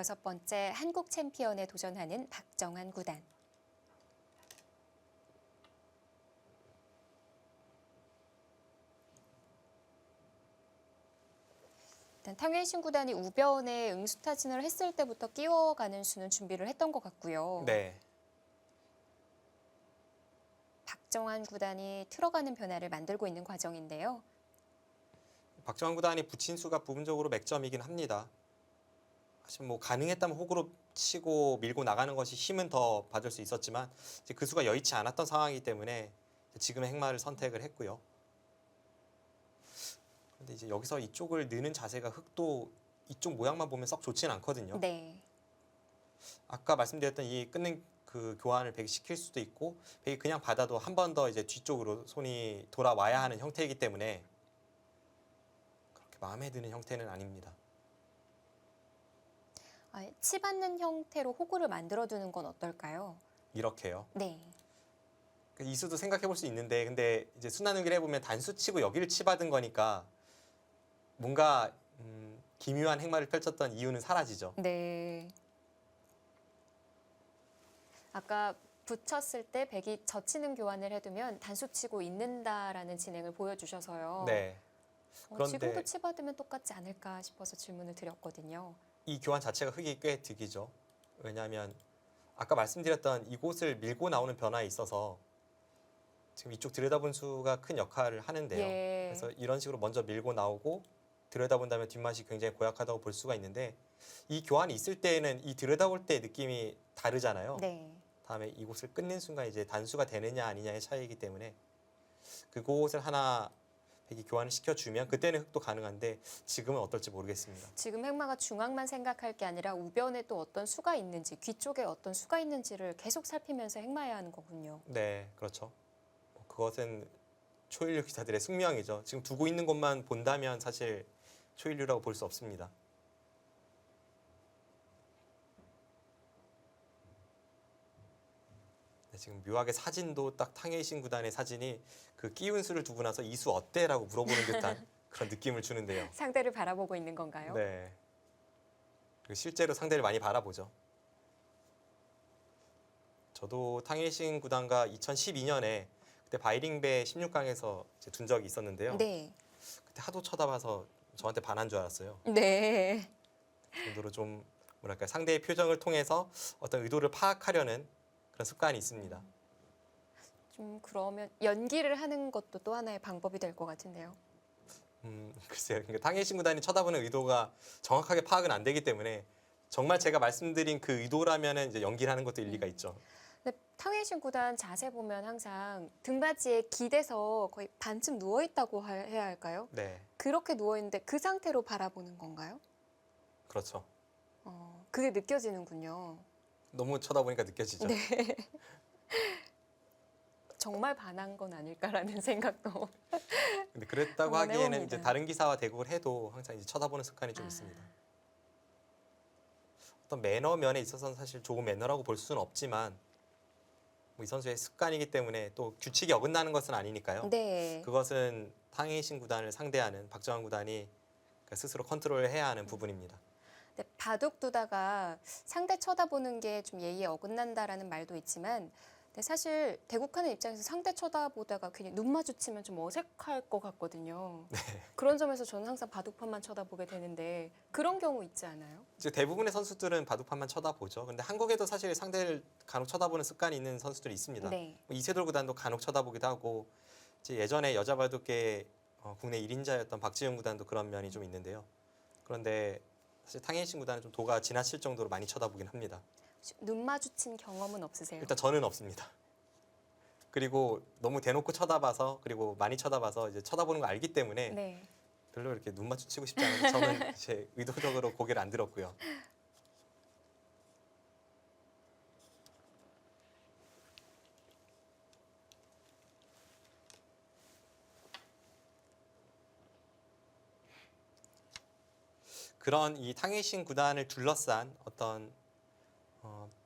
6번째 한국 챔피언에 도전하는 박정환 구단. 일단 탕웨이신 구단이 우변에 응수타진을 했을 때부터 끼워가는 수는 준비를 했던 것 같고요. 네. 박정환 구단이 틀어가는 변화를 만들고 있는 과정인데요. 박정환 구단이 붙인 수가 부분적으로 맥점이긴 합니다. 하지만 뭐 가능했다면 호구로 치고 밀고 나가는 것이 힘은 더 받을 수 있었지만 이제 그 수가 여의치 않았던 상황이기 때문에 지금의 행마를 선택을 했고요. 그런데 이제 여기서 이쪽을 느는 자세가 흙도 이쪽 모양만 보면 썩 좋지는 않거든요. 네. 아까 말씀드렸던 이 끊는 그 교환을 백이 시킬 수도 있고 백이 그냥 받아도 한 번 더 이제 뒤쪽으로 손이 돌아와야 하는 형태이기 때문에 그렇게 마음에 드는 형태는 아닙니다. 치받는 형태로 호구를 만들어두는 건 어떨까요? 이렇게요. 네. 이 수도 생각해 볼 수 있는데 근데 이제 순환응기를 해보면 단수 치고 여기를 치받은 거니까 뭔가 기묘한 행마를 펼쳤던 이유는 사라지죠. 네. 아까 붙였을 때 백이 젖히는 교환을 해두면 단수 치고 있는다라는 진행을 보여주셔서요. 네. 그런데 지금도 치받으면 똑같지 않을까 싶어서 질문을 드렸거든요. 이 교환 자체가 흙이 꽤 득이죠. 왜냐하면 아까 말씀드렸던 이곳을 밀고 나오는 변화에 있어서 지금 이쪽 들여다본 수가 큰 역할을 하는데요. 예. 그래서 이런 식으로 먼저 밀고 나오고 들여다본다면 뒷맛이 굉장히 고약하다고 볼 수가 있는데 이 교환이 있을 때에는 이 들여다볼 때 느낌이 다르잖아요. 네. 다음에 이곳을 끊는 순간 이제 단수가 되느냐 아니냐의 차이이기 때문에 그곳을 하나 백이 교환을 시켜주면 그때는 흙도 가능한데 지금은 어떨지 모르겠습니다. 지금 행마가 중앙만 생각할 게 아니라 우변에 또 어떤 수가 있는지, 귀 쪽에 어떤 수가 있는지를 계속 살피면서 행마해야 하는 거군요. 네, 그렇죠. 그것은 초일류 기사들의 숙명이죠. 지금 두고 있는 것만 본다면 사실 초일류라고 볼 수 없습니다. 네, 지금 묘하게 사진도 딱 탕웨이신 구단의 사진이 그 끼운 수를 두고 나서 이 수 어때? 라고 물어보는 듯한 그런 느낌을 주는데요. 상대를 바라보고 있는 건가요? 네. 그리고 실제로 상대를 많이 바라보죠. 저도 탕웨이신 구단과 2012년에 그때 바이링배 16강에서 둔 적이 있었는데요. 네. 그때 하도 쳐다봐서 저한테 반한 줄 알았어요. 네. 그 정도로 좀 뭐랄까 상대의 표정을 통해서 어떤 의도를 파악하려는 그런 습관이 있습니다. 좀 그러면 연기를 하는 것도 또 하나의 방법이 될 것 같은데요. 글쎄요. 그러니까 탕웨이신 구단이 쳐다보는 의도가 정확하게 파악은 안 되기 때문에 정말 제가 말씀드린 그 의도라면은 이제 연기를 하는 것도 일리가 있죠. 근데 탕웨이신 구단 자세 보면 항상 등받이에 기대서 거의 반쯤 누워 있다고 해야 할까요? 네, 그렇게 누워 있는데 그 상태로 바라보는 건가요? 그렇죠. 그게 느껴지는군요. 너무 쳐다보니까 느껴지죠. 네. 정말 반한 건 아닐까라는 생각도. 근데 그랬다고 한번 하기에는 해봅니다. 이제 다른 기사와 대국을 해도 항상 이제 쳐다보는 습관이 좀 있습니다. 어떤 매너 면에 있어서는 사실 좋은 매너라고 볼 수는 없지만 뭐 이 선수의 습관이기 때문에 또 규칙이 어긋나는 것은 아니니까요. 네. 그것은 탕웨이신 구단을 상대하는 박정환 구단이 스스로 컨트롤을 해야 하는 부분입니다. 근데 바둑 두다가 상대 쳐다보는 게 좀 예의에 어긋난다라는 말도 있지만 근데 사실 대국하는 입장에서 상대 쳐다보다가 괜히 눈 마주치면 좀 어색할 것 같거든요. 네. 그런 점에서 저는 항상 바둑판만 쳐다보게 되는데 그런 경우 있지 않아요? 이제 대부분의 선수들은 바둑판만 쳐다보죠. 근데 한국에도 사실 상대를 간혹 쳐다보는 습관이 있는 선수들이 있습니다. 네. 뭐 이세돌 구단도 간혹 쳐다보기도 하고 이제 예전에 여자 바둑계 국내 1인자였던 박지영 구단도 그런 면이 좀 있는데요. 그런데 사실 탕웨이신 구단은 좀 도가 지나칠 정도로 많이 쳐다보긴 합니다. 눈 마주친 경험은 없으세요? 일단 저는 없습니다. 그리고 너무 대놓고 쳐다봐서 그리고 많이 쳐다봐서 이제 쳐다보는 거 알기 때문에 네. 별로 이렇게 눈 마주치고 싶지 않아서 저는 제 의도적으로 고개를 안 들었고요. 그런 이 탕웨이신 구단을 둘러싼 어떤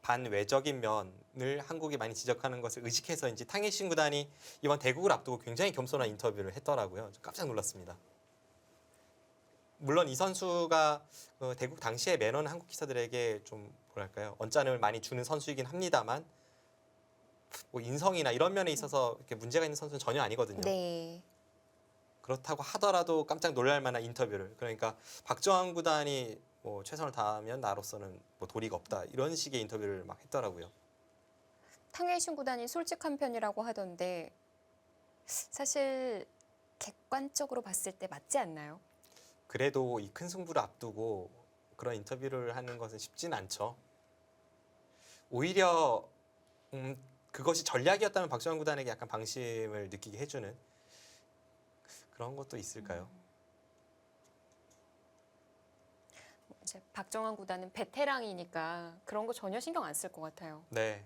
반외적인 면을 한국이 많이 지적하는 것을 의식해서인지 탕웨이신 구단이 이번 대국을 앞두고 굉장히 겸손한 인터뷰를 했더라고요. 좀 깜짝 놀랐습니다. 물론 이 선수가 대국 당시의 매너는 한국 기사들에게 좀 뭐랄까요 언짢음을 많이 주는 선수이긴 합니다만 뭐 인성이나 이런 면에 있어서 이렇게 문제가 있는 선수는 전혀 아니거든요. 네. 그렇다고 하더라도 깜짝 놀랄 만한 인터뷰를 그러니까 박정환 구단이 뭐 최선을 다하면 나로서는 뭐 도리가 없다 이런 식의 인터뷰를 막 했더라고요. 탕웨이슌 구단이 솔직한 편이라고 하던데 사실 객관적으로 봤을 때 맞지 않나요? 그래도 이 큰 승부를 앞두고 그런 인터뷰를 하는 것은 쉽진 않죠. 오히려 그것이 전략이었다면 박정환 구단에게 약간 방심을 느끼게 해주는 그런 것도 있을까요? 이제 박정환 구단은 베테랑이니까 그런 거 전혀 신경 안 쓸 것 같아요. 네.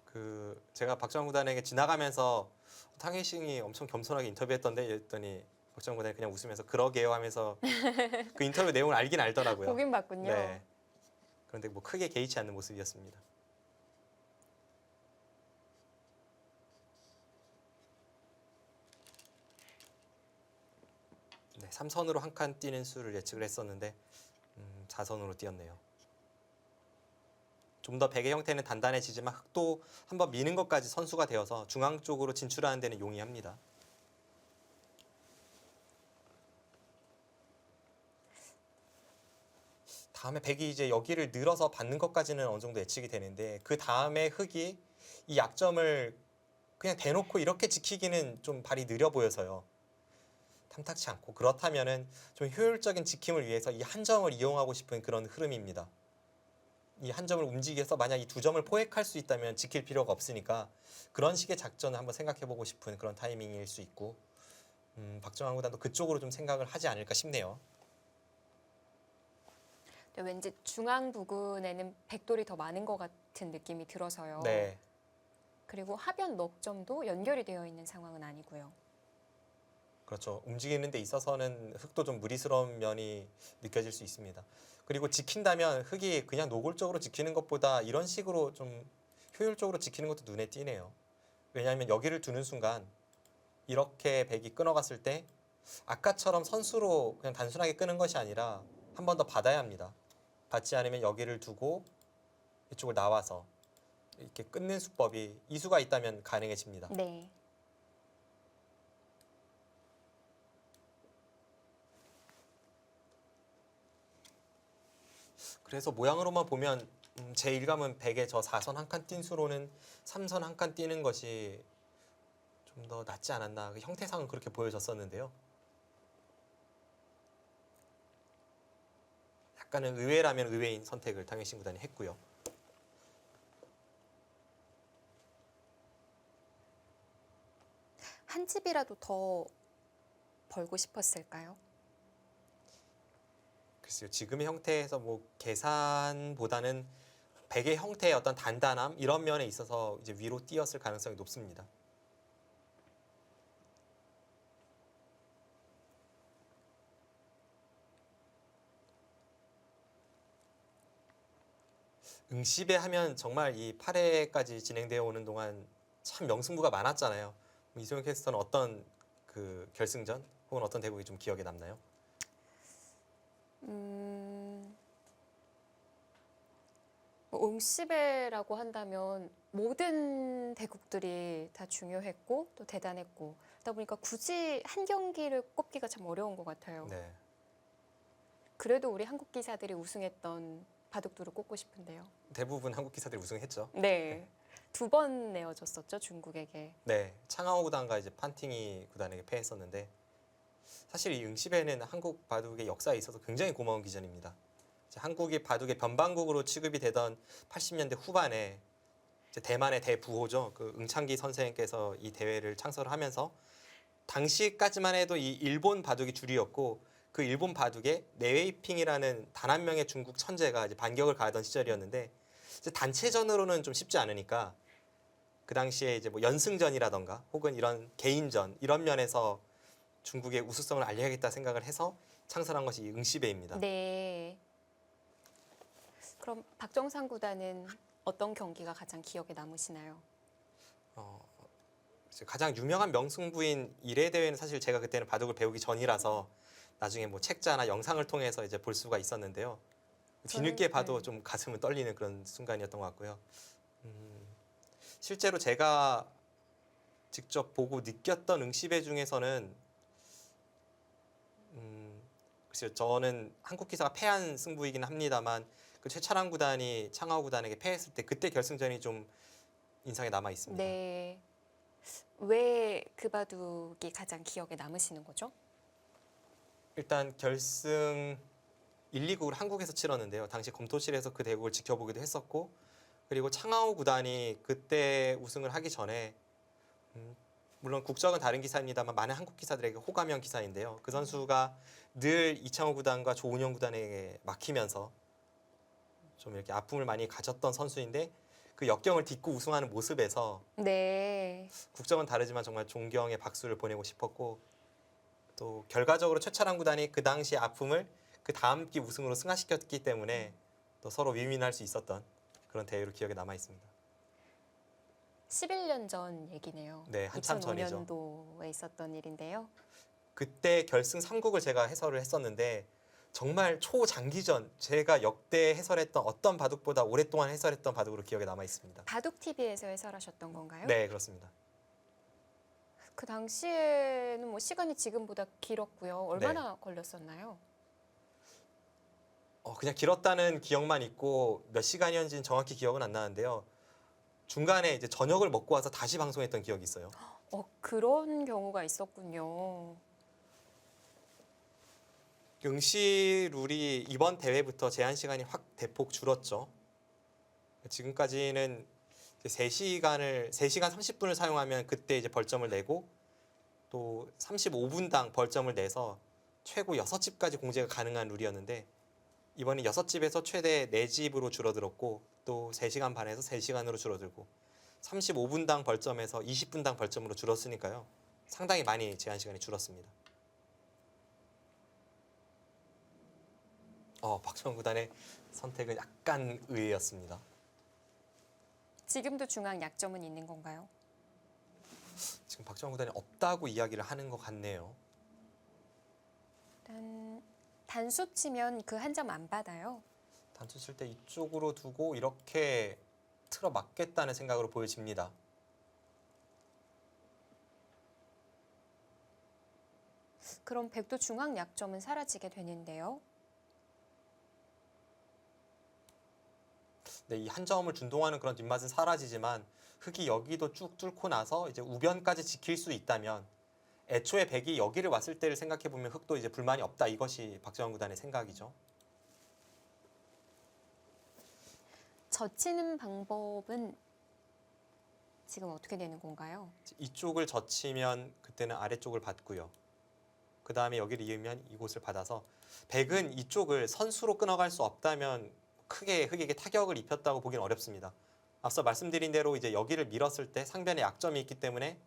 그 제가 박정환 구단에게 지나가면서 탕웨이싱이 엄청 겸손하게 인터뷰했던데 이랬더니 박정환 구단이 그냥 웃으면서 그러게요 하면서 그 인터뷰 내용을 알긴 알더라고요. 보긴 봤군요. 네. 그런데 뭐 크게 개의치 않는 모습이었습니다. 네, 3선으로 한 칸 뛰는 수를 예측을 했었는데 4선으로 뛰었네요. 좀 더 베개 형태는 단단해지지만 흙도 한번 미는 것까지 선수가 되어서 중앙 쪽으로 진출하는 데는 용이합니다. 다음에 백이 이제 여기를 늘어서 받는 것까지는 어느 정도 예측이 되는데 그 다음에 흙이 이 약점을 그냥 대놓고 이렇게 지키기는 좀 발이 느려 보여서요. 탐탁치 않고 그렇다면은 좀 효율적인 지킴을 위해서 이 한 점을 이용하고 싶은 그런 흐름입니다. 이 한 점을 움직여서 만약 이 두 점을 포획할 수 있다면 지킬 필요가 없으니까 그런 식의 작전을 한번 생각해보고 싶은 그런 타이밍일 수 있고 박정환 구단도 그쪽으로 좀 생각을 하지 않을까 싶네요. 근데 왠지 중앙 부근에는 백돌이 더 많은 것 같은 느낌이 들어서요. 네, 그리고 하변 넉 점도 연결이 되어 있는 상황은 아니고요. 그렇죠. 움직이는 데 있어서는 흙도 좀 무리스러운 면이 느껴질 수 있습니다. 그리고 지킨다면 흙이 그냥 노골적으로 지키는 것보다 이런 식으로 좀 효율적으로 지키는 것도 눈에 띄네요. 왜냐하면 여기를 두는 순간 이렇게 백이 끊어갔을 때 아까처럼 선수로 그냥 단순하게 끄는 것이 아니라 한 번 더 받아야 합니다. 받지 않으면 여기를 두고 이쪽을 나와서 이렇게 끊는 수법이 이수가 있다면 가능해집니다. 네. 그래서 모양으로만 보면 제 일감은 백의 저 4선 한 칸 뛴 수로는 3선 한 칸 뛰는 것이 좀 더 낫지 않았나. 그 형태상은 그렇게 보여졌었는데요. 약간은 의외라면 의외인 선택을 탕웨이슌 구단이 했고요. 한 집이라도 더 벌고 싶었을까요? 글쎄요. 지금의 형태에서 뭐 계산보다는 백의 형태의 어떤 단단함 이런 면에 있어서 이제 위로 뛰었을 가능성이 높습니다. 응시배 하면 정말 이 8회까지 진행되어 오는 동안 참 명승부가 많았잖아요. 이소영 캐스터는 어떤 그 결승전 혹은 어떤 대국이 좀 기억에 남나요? 뭐 옹시베라고 한다면 모든 대국들이 다 중요했고 또 대단했고 그러다 보니까 굳이 한 경기를 꼽기가 참 어려운 것 같아요. 네. 그래도 우리 한국 기사들이 우승했던 바둑두를 꼽고 싶은데요. 대부분 한국 기사들이 우승했죠. 네. 2번 내어줬었죠, 중국에게. 네. 창하오 구단과 이제 판팅이 구단에게 패했었는데 사실 이 응시배는 한국 바둑의 역사에 있어서 굉장히 고마운 기전입니다. 이제 한국이 바둑의 변방국으로 취급이 되던 80년대 후반에 이제 대만의 대부호죠. 그 응창기 선생께서 이 대회를 창설을 하면서 당시까지만 해도 이 일본 바둑이 주류였고 그 일본 바둑에 네웨이핑이라는 단 한 명의 중국 천재가 이제 반격을 가하던 시절이었는데 이제 단체전으로는 좀 쉽지 않으니까 그 당시에 이제 뭐 연승전이라던가 혹은 이런 개인전 이런 면에서 중국의 우수성을 알려야겠다 생각을 해서 창설한 것이 이 응시배입니다. 네. 그럼 박정상 구단은 어떤 경기가 가장 기억에 남으시나요? 가장 유명한 명승부인 1회 대회는 사실 제가 그때는 바둑을 배우기 전이라서 나중에 뭐 책자나 영상을 통해서 이제 볼 수가 있었는데요. 뒤늦게 저는, 봐도 네. 좀 가슴은 떨리는 그런 순간이었던 것 같고요. 실제로 제가 직접 보고 느꼈던 응시배 중에서는 글쎄요, 저는 한국 기사가 패한 승부이긴 합니다만 그 최철한 구단이 창하오 구단에게 패했을 때 그때 결승전이 좀 인상에 남아 있습니다. 네. 왜 그 바둑이 가장 기억에 남으시는 거죠? 일단 결승 1, 2국을 한국에서 치렀는데요. 당시 검토실에서 그 대국을 지켜보기도 했었고, 그리고 창하오 구단이 그때 우승을 하기 전에 물론 국적은 다른 기사입니다만 많은 한국 기사들에게 호감형 기사인데요. 그 선수가 늘 이창호 구단과 조은영 구단에게 막히면서 좀 이렇게 아픔을 많이 가졌던 선수인데 그 역경을 딛고 우승하는 모습에서 네. 국적은 다르지만 정말 존경의 박수를 보내고 싶었고, 또 결과적으로 최철한 구단이 그 당시 아픔을 그 다음 기 우승으로 승화시켰기 때문에 또 서로 윈윈할 수 있었던 그런 대회로 기억에 남아 있습니다. 11년 전 얘기네요. 네, 한참 전이죠. 2005년도에 있었던 일인데요. 그때 결승 3국을 제가 해설을 했었는데 정말 초장기전, 제가 역대 해설했던 어떤 바둑보다 오랫동안 해설했던 바둑으로 기억에 남아 있습니다. 바둑 TV에서 해설하셨던 건가요? 네, 그렇습니다. 그 당시에는 뭐 시간이 지금보다 길었고요. 얼마나 걸렸었나요? 그냥 길었다는 기억만 있고 몇 시간이었는지는 정확히 기억은 안 나는데요. 중간에 이제 저녁을 먹고 와서 다시 방송했던 기억이 있어요. 그런 경우가 있었군요. 응시 룰이 이번 대회부터 제한 시간이 확 대폭 줄었죠. 지금까지는 3시간 30분을 사용하면 그때 이제 벌점을 내고 또 35분당 벌점을 내서 최고 6집까지 공제가 가능한 룰이었는데 이번에 6집에서 최대 4집으로 줄어들었고 또 3시간 반에서 3시간으로 줄어들고 35분당 벌점에서 20분당 벌점으로 줄었으니까요. 상당히 많이 제한 시간이 줄었습니다. 박지원 구단의 선택은 약간 의외였습니다. 지금도 중앙 약점은 있는 건가요? 지금 박지원 구단이 없다고 이야기를 하는 것 같네요. 일단 단수 치면 그 한 점 안 받아요. 단수 칠 때 이쪽으로 두고 이렇게 틀어 막겠다는 생각으로 보여집니다. 그럼 백도 중앙 약점은 사라지게 되는데요. 네, 이 한 점을 준동하는 그런 뒷맛은 사라지지만 흙이 여기도 쭉 뚫고 나서 이제 우변까지 지킬 수 있다면 애초에 백이 여기를 왔을 때를 생각해 보면 흙도 이제 불만이 없다. 이것이 박지원 구단의 생각이죠. 젖히는 방법은 지금 어떻게 되는 건가요? 이쪽을 젖히면 그때는 아래쪽을 받고요. 그 다음에 여기를 이으면 이곳을 받아서 백은 이쪽을 선수로 끊어갈 수 없다면 크게 흙에게 타격을 입혔다고 보기는 어렵습니다. 앞서 말씀드린 대로 이제 여기를 밀었을 때 상변에 약점이 있기 때문에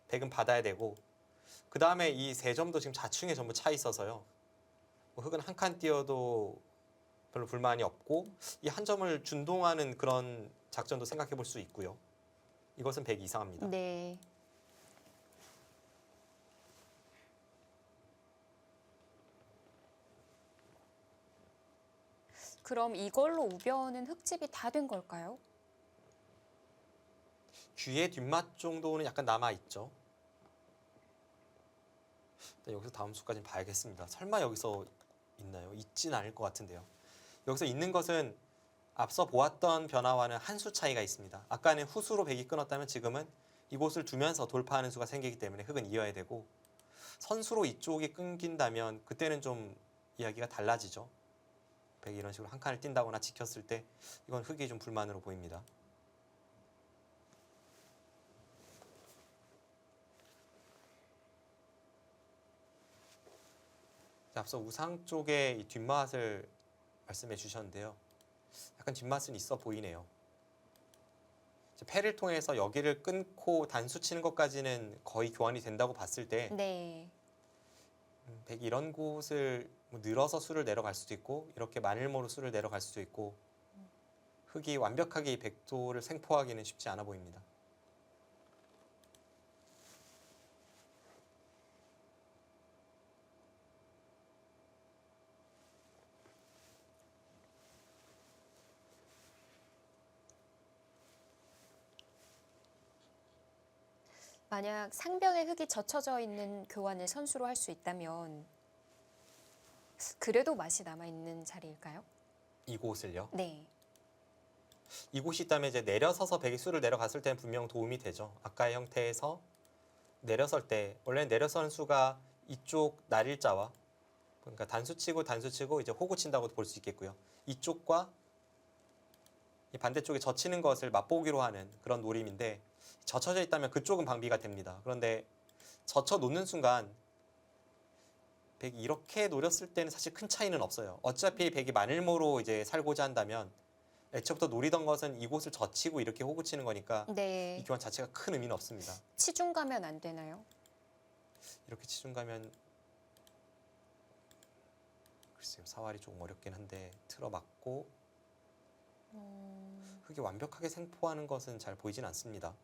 백은 받아야 되고 그 다음에 이 세 점도 지금 좌충에 전부 차 있어서요. 흙은 한 칸 띄어도 별로 불만이 없고 이 한 점을 준동하는 그런 작전도 생각해 볼 수 있고요. 이것은 백이 이상합니다. 네. 그럼 이걸로 우변은 흙집이 다 된 걸까요? 귀의 뒷맛 정도는 약간 남아 있죠. 여기서 다음 수까지 봐야겠습니다. 설마 여기서 있나요? 있진 않을 것 같은데요. 여기서 있는 것은 앞서 보았던 변화와는 한 수 차이가 있습니다. 아까는 후수로 백이 끊었다면 지금은 이곳을 두면서 돌파하는 수가 생기기 때문에 흙은 이어야 되고 선수로 이쪽이 끊긴다면 그때는 좀 이야기가 달라지죠. 백이 이런 식으로 한 칸을 뛴다거나 지켰을 때 이건 흙이 좀 불만으로 보입니다. 앞서 우상 쪽의 이 뒷맛을 말씀해 주셨는데요. 약간 뒷맛은 있어 보이네요. 패를 통해서 여기를 끊고 단수 치는 것까지는 거의 교환이 된다고 봤을 때 네. 백이 이런 곳을 뭐 늘어서 수를 내려갈 수도 있고 이렇게 마늘모로 수를 내려갈 수도 있고 흙이 완벽하게 이 백도를 생포하기는 쉽지 않아 보입니다. 만약 상변에 흙이 젖혀져 있는 교환을 선수로 할 수 있다면 그래도 맛이 남아있는 자리일까요? 이곳을요. 네. 이곳이 있다면 이제 내려서서 백이 수를 내려갔을 때는 분명 도움이 되죠. 아까의 형태에서 내려설 때 원래는 내려서는 수가 이쪽 날일자와 그러니까 단수치고 이제 호구 친다고도 볼 수 있겠고요. 이쪽과 이 반대쪽에 젖히는 것을 맛보기로 하는 그런 노림인데 젖혀져 있다면 그쪽은 방비가 됩니다. 그런데 젖혀 놓는 순간 백이 이렇게 노렸을 때는 사실 큰 차이는 없어요. 어차피 백이 마늘모로 이제 살고자 한다면 애초부터 노리던 것은 이곳을 젖히고 이렇게 호구 치는 거니까 이 네. 교환 자체가 큰 의미는 없습니다. 치중 가면 안 되나요? 이렇게 치중 가면 글쎄요, 사활이 조금 어렵긴 한데 틀어 맞고 흙이 완벽하게 생포하는 것은 잘 보이진 않습니다.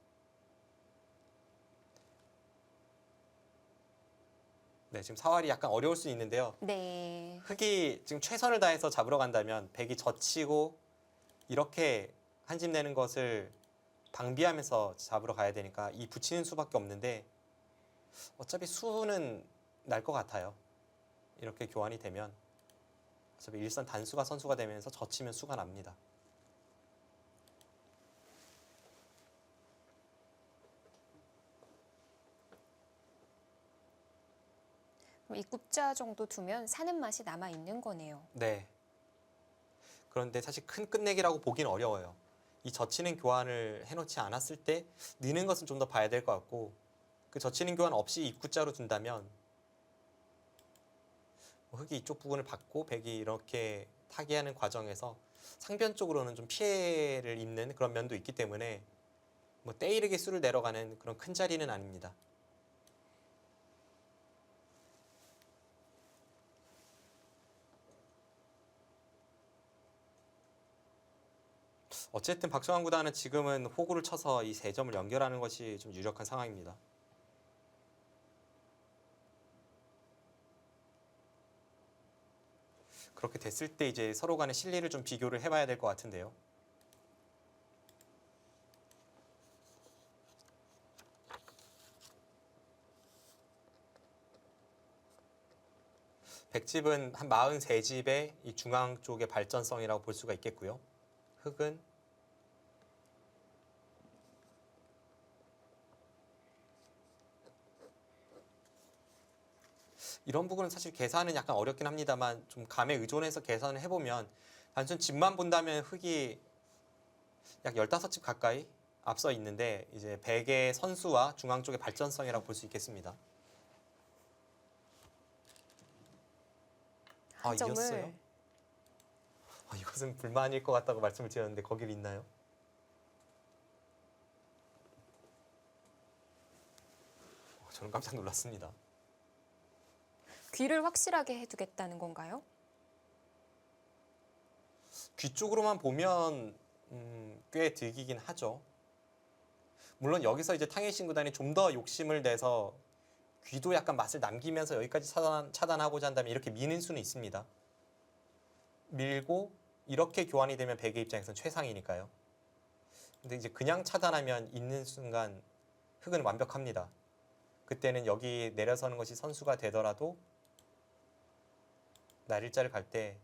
네, 지금 사활이 약간 어려울 수 있는데요. 네. 흙이 지금 최선을 다해서 잡으러 간다면 백이 젖히고 이렇게 한 집 내는 것을 방비하면서 잡으러 가야 되니까 이 붙이는 수밖에 없는데 어차피 수는 날 것 같아요. 이렇게 교환이 되면 어차피 일선 단수가 선수가 되면서 젖히면 수가 납니다. 그럼 입국자 정도 두면 사는 맛이 남아 있는 거네요. 네. 그런데 사실 큰 끝내기라고 보긴 어려워요. 이 젖히는 교환을 해놓지 않았을 때 느는 것은 좀 더 봐야 될 것 같고 그 젖히는 교환 없이 입구자로 둔다면 흙이 이쪽 부분을 받고 백이 이렇게 타기하는 과정에서 상변 쪽으로는 좀 피해를 입는 그런 면도 있기 때문에 뭐 때이르게 수를 내려가는 그런 큰 자리는 아닙니다. 어쨌든 박정환 구단은 지금은 호구를 쳐서 이 세 점을 연결하는 것이 좀 유력한 상황입니다. 그렇게 됐을 때 이제 서로 간의 실리를 좀 비교를 해봐야 될 것 같은데요. 백집은 한 43집의 이 중앙 쪽의 발전성이라고 볼 수가 있겠고요. 흙은 이런 부분은 사실 계산은 약간 어렵긴 합니다만 좀 감에 의존해서 계산을 해보면 단순 집만 본다면 흙이 약 15집 가까이 앞서 있는데 이제 백의 선수와 중앙 쪽의 발전성이라고 볼 수 있겠습니다. 한 점을 이겼어요? 이것은 불만일 것 같다고 말씀을 드렸는데 거길 있나요? 저는 깜짝 놀랐습니다. 귀를 확실하게 해두겠다는 건가요? 귀 쪽으로만 보면 꽤 득이긴 하죠. 물론 여기서 이제 탕웨이신 구단이 좀 더 욕심을 내서 귀도 약간 맛을 남기면서 여기까지 차단하고자 한다면 이렇게 미는 수는 있습니다. 밀고 이렇게 교환이 되면 백의 입장에서는 최상이니까요. 근데 이제 그냥 차단하면 있는 순간 흙은 완벽합니다. 그때는 여기 내려서는 것이 선수가 되더라도 날일자를 갈 때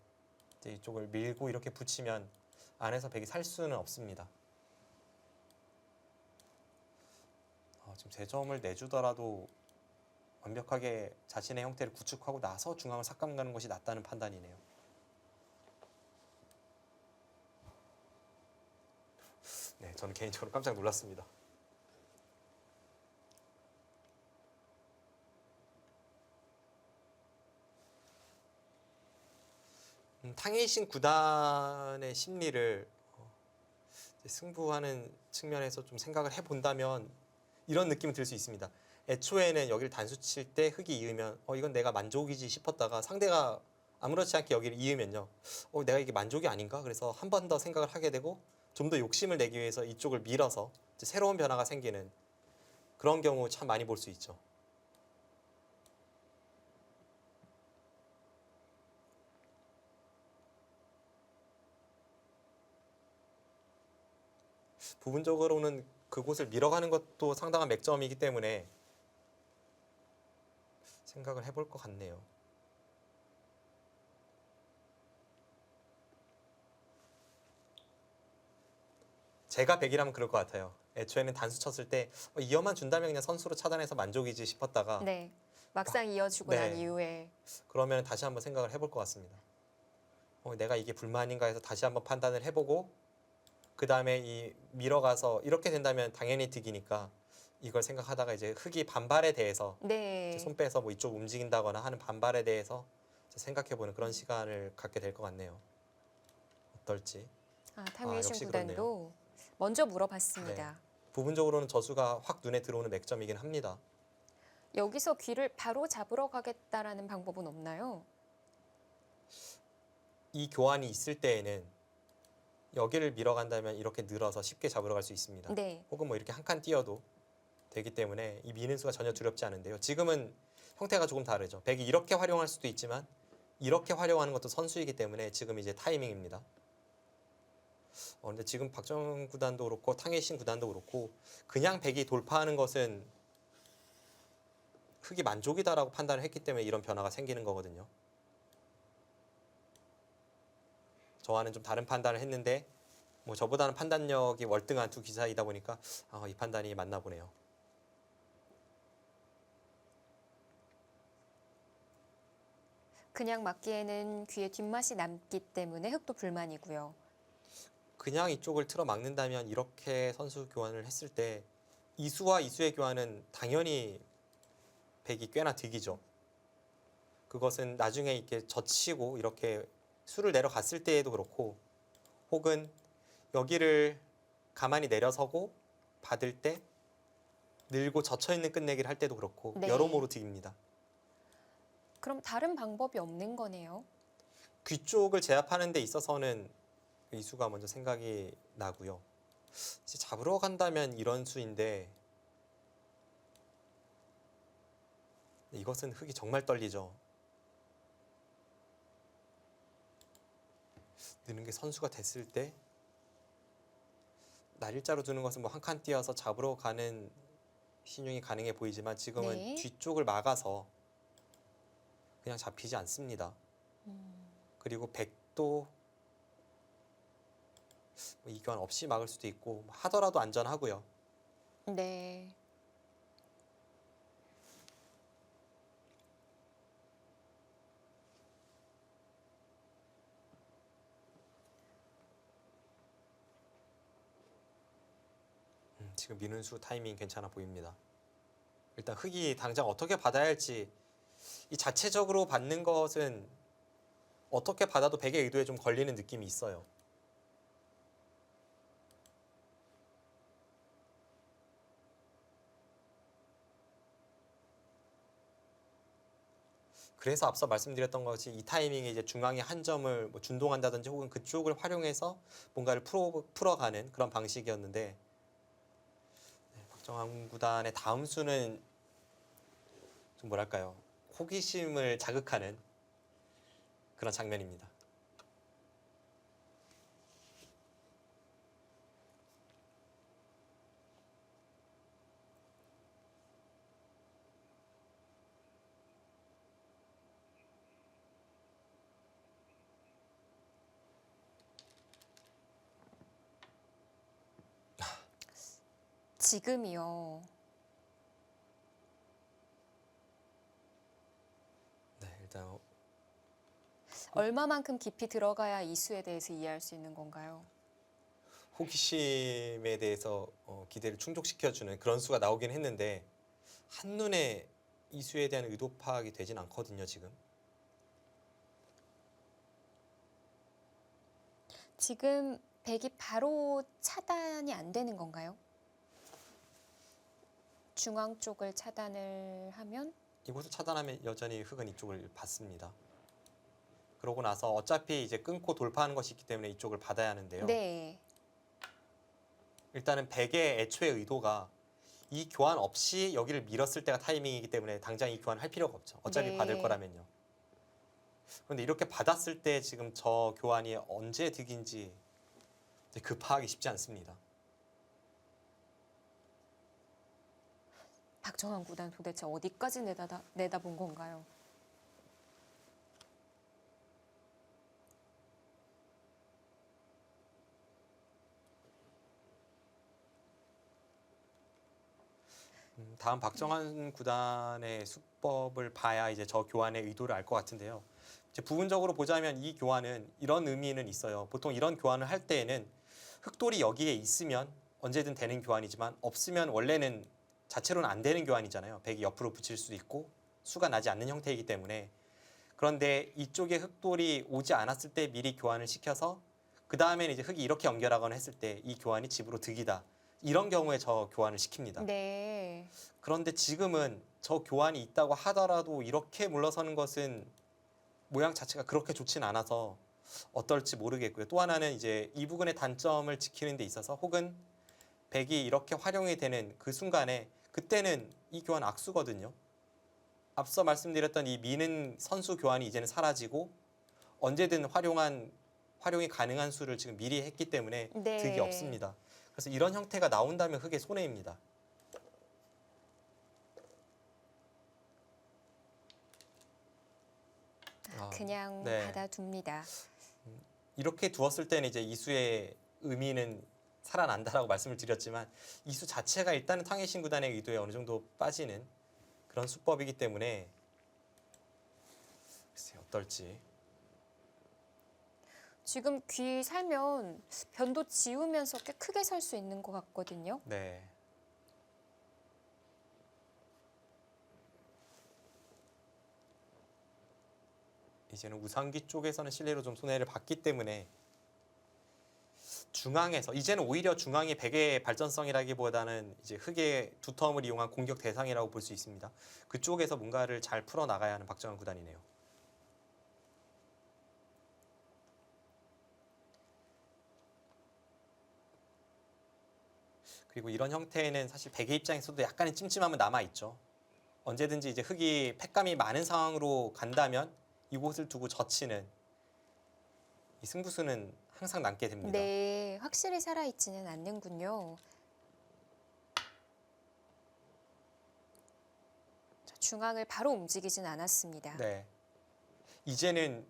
이쪽을 밀고 이렇게 붙이면 안에서 백이 살 수는 없습니다. 지금 세 점을 내주더라도 완벽하게 자신의 형태를 구축하고 나서 중앙을 삭감 가는 것이 낫다는 판단이네요. 네, 저는 개인적으로 깜짝 놀랐습니다. 탕웨이신 구단의 심리를 승부하는 측면에서 좀 생각을 해본다면 이런 느낌이 들 수 있습니다. 애초에는 여기를 단수 칠 때 흙이 이으면 이건 내가 만족이지 싶었다가 상대가 아무렇지 않게 여기를 이으면요. 내가 이게 만족이 아닌가? 그래서 한 번 더 생각을 하게 되고 좀 더 욕심을 내기 위해서 이쪽을 밀어서 새로운 변화가 생기는 그런 경우 참 많이 볼 수 있죠. 부분적으로는 그곳을 밀어가는 것도 상당한 맥점이기 때문에 생각을 해볼 것 같네요. 제가 100이라면 그럴 것 같아요. 애초에는 단수 쳤을 때 이어만 준다면 그냥 선수로 차단해서 만족이지 싶었다가 네. 막상 이어주고 난 네. 이후에 그러면 다시 한번 생각을 해볼 것 같습니다. 내가 이게 불만인가 해서 다시 한번 판단을 해보고 그 다음에 이 밀어가서 이렇게 된다면 당연히 득이니까 이걸 생각하다가 이제 흑이 반발에 대해서 네. 손 빼서 뭐 이쪽 움직인다거나 하는 반발에 대해서 생각해보는 그런 시간을 갖게 될 것 같네요. 어떨지. 탕웨이신 역시 구단도 먼저 물어봤습니다. 네. 부분적으로는 저수가 확 눈에 들어오는 맥점이긴 합니다. 여기서 귀를 바로 잡으러 가겠다라는 방법은 없나요? 이 교환이 있을 때에는 여기를 밀어간다면 이렇게 늘어서 쉽게 잡으러 갈 수 있습니다. 네. 혹은 뭐 이렇게 한 칸 띄어도 되기 때문에 이 미는 수가 전혀 두렵지 않은데요. 지금은 형태가 조금 다르죠. 백이 이렇게 활용할 수도 있지만 이렇게 활용하는 것도 선수이기 때문에 지금 이제 타이밍입니다. 근데 지금 박정 구단도 그렇고 탕웨이신 구단도 그렇고 그냥 백이 돌파하는 것은 흑이 만족이다라고 판단을 했기 때문에 이런 변화가 생기는 거거든요. 저와는 좀 다른 판단을 했는데 뭐 저보다는 판단력이 월등한 두 기사이다 보니까 이 판단이 맞나 보네요. 그냥 맞기에는 귀에 뒷맛이 남기 때문에 흑도 불만이고요. 그냥 이쪽을 틀어 막는다면 이렇게 선수 교환을 했을 때 이수와 이수의 교환은 당연히 백이 꽤나 득이죠. 그것은 나중에 이렇게 젖히고 이렇게 수를 내려갔을 때에도 그렇고 혹은 여기를 가만히 내려서고 받을 때 늘고 젖혀있는 끝내기를 할 때도 그렇고 네. 여러모로 득입니다. 그럼 다른 방법이 없는 거네요. 귀 쪽을 제압하는 데 있어서는 이수가 먼저 생각이 나고요. 이제 잡으러 간다면 이런 수인데 이것은 흑이 정말 떨리죠. 느는 게 선수가 됐을 때 날일자로 두는 것은 뭐 한 칸 띄어서 잡으러 가는 신용이 가능해 보이지만 지금은 네. 뒤쪽을 막아서 그냥 잡히지 않습니다. 그리고 백도 이 교환 없이 막을 수도 있고 하더라도 안전하고요. 네. 지금 미는 수 타이밍 괜찮아 보입니다. 일단 흑이 당장 어떻게 받아야 할지 이 자체적으로 받는 것은 어떻게 받아도 백의 의도에 좀 걸리는 느낌이 있어요. 그래서 앞서 말씀드렸던 것이 이 타이밍에 이제 중앙에 한 점을 뭐 준동한다든지 혹은 그쪽을 활용해서 뭔가를 풀어가는 그런 방식이었는데 박정환 구단의 다음 수는 좀 뭐랄까요, 호기심을 자극하는 그런 장면입니다. 지금이요. 네, 일단 얼마만큼 깊이 들어가야 이수에 대해서 이해할 수 있는 건가요? 호기심에 대해서 기대를 충족시켜주는 그런 수가 나오긴 했는데 한눈에 이 수에 대한 의도 파악이 되진 않거든요, 지금. 지금 백이 바로 차단이 안 되는 건가요? 중앙 쪽을 차단을 하면 이곳을 차단하면 여전히 흑은 이쪽을 받습니다. 그러고 나서 어차피 이제 끊고 돌파하는 것이 있기 때문에 이쪽을 받아야 하는데요. 네. 일단은 백의 애초의 의도가 이 교환 없이 여기를 밀었을 때가 타이밍이기 때문에 당장 이 교환 할 필요가 없죠. 어차피 네. 받을 거라면요. 그런데 이렇게 받았을 때 지금 저 교환이 언제 득인지 그 파악이 쉽지 않습니다. 박정환 구단 도대체 어디까지 내다본 건가요? 다음 박정환 구단의 수법을 봐야 이제 저 교환의 의도를 알 것 같은데요. 이제 부분적으로 보자면 이 교환은 이런 의미는 있어요. 보통 이런 교환을 할 때에는 흑돌이 여기에 있으면 언제든 되는 교환이지만 없으면 원래는 자체로는 안 되는 교환이잖아요. 백이 옆으로 붙일 수도 있고 수가 나지 않는 형태이기 때문에. 그런데 이쪽에 흑돌이 오지 않았을 때 미리 교환을 시켜서 그 다음에는 이제 흑이 이렇게 연결하거나 했을 때 이 교환이 집으로 득이다. 이런 경우에 저 교환을 시킵니다. 네. 그런데 지금은 저 교환이 있다고 하더라도 이렇게 물러서는 것은 모양 자체가 그렇게 좋지는 않아서 어떨지 모르겠고요. 또 하나는 이제 이 부분의 단점을 지키는 데 있어서 혹은 백이 이렇게 활용이 되는 그 순간에 그때는 이 교환 악수거든요. 앞서 말씀드렸던 이 미는 선수 교환이 이제는 사라지고 언제든 활용이 가능한 수를 지금 미리 했기 때문에 네. 득이 없습니다. 그래서 이런 형태가 나온다면 흑의 손해입니다. 그냥 네. 받아둡니다. 이렇게 두었을 때는 이제 이수의 의미는 살아난다라고 말씀을 드렸지만 이수 자체가 일단은 탕해신 구단의 의도에 어느 정도 빠지는 그런 수법이기 때문에 글쎄요, 어떨지. 지금 귀 살면 변도 지우면서 꽤 크게 살 수 있는 것 같거든요. 네. 이제는 우상기 쪽에서는 실내로 좀 손해를 봤기 때문에 중앙에서 이제는 오히려 중앙이 백의 발전성이라기보다는 이제 흑의 두텀을 이용한 공격 대상이라고 볼 수 있습니다. 그쪽에서 뭔가를 잘 풀어 나가야 하는 박정환 구단이네요. 그리고 이런 형태에는 사실 백의 입장에서도 약간의 찜찜함은 남아 있죠. 언제든지 이제 흑이 팩감이 많은 상황으로 간다면 이곳을 두고 젖히는 이 승부수는 항상 남게 됩니다. 네, 확실히 살아있지는 않는군요. 자, 중앙을 바로 움직이진 않았습니다. 네. 이제는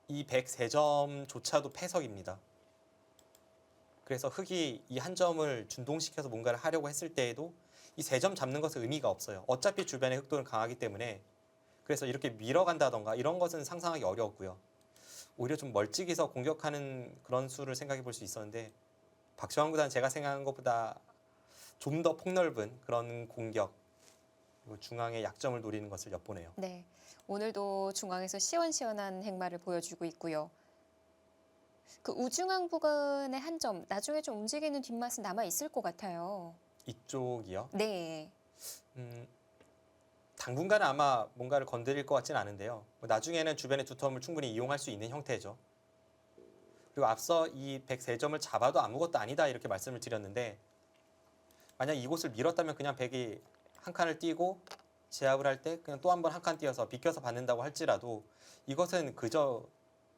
이 103점조차도 패석입니다. 그래서 흑이 이 한 점을 준동시켜서 뭔가를 하려고 했을 때에도 이 3점 잡는 것은 의미가 없어요. 어차피 주변에 흑돌은 강하기 때문에 그래서 이렇게 밀어간다던가 이런 것은 상상하기 어려웠고요. 오히려 좀 멀찍이서 공격하는 그런 수를 생각해 볼 수 있었는데 박정환 구단 제가 생각한 것보다 좀 더 폭넓은 그런 공격 그리고 중앙의 약점을 노리는 것을 엿보네요. 네, 오늘도 중앙에서 시원시원한 행마를 보여주고 있고요. 그 우중앙 부근의 한 점, 나중에 좀 움직이는 뒷맛은 남아 있을 것 같아요. 이쪽이요. 네, 당분간은 아마 뭔가를 건드릴 것 같지는 않은데요. 나중에는 주변의 두텀을 충분히 이용할 수 있는 형태죠. 그리고 앞서 이 103점을 잡아도 아무것도 아니다 이렇게 말씀을 드렸는데 만약 이곳을 밀었다면 그냥 백이 한 칸을 띄고 제압을 할 때 그냥 또 한 번 한 칸 띄어서 비껴서 받는다고 할지라도 이것은 그저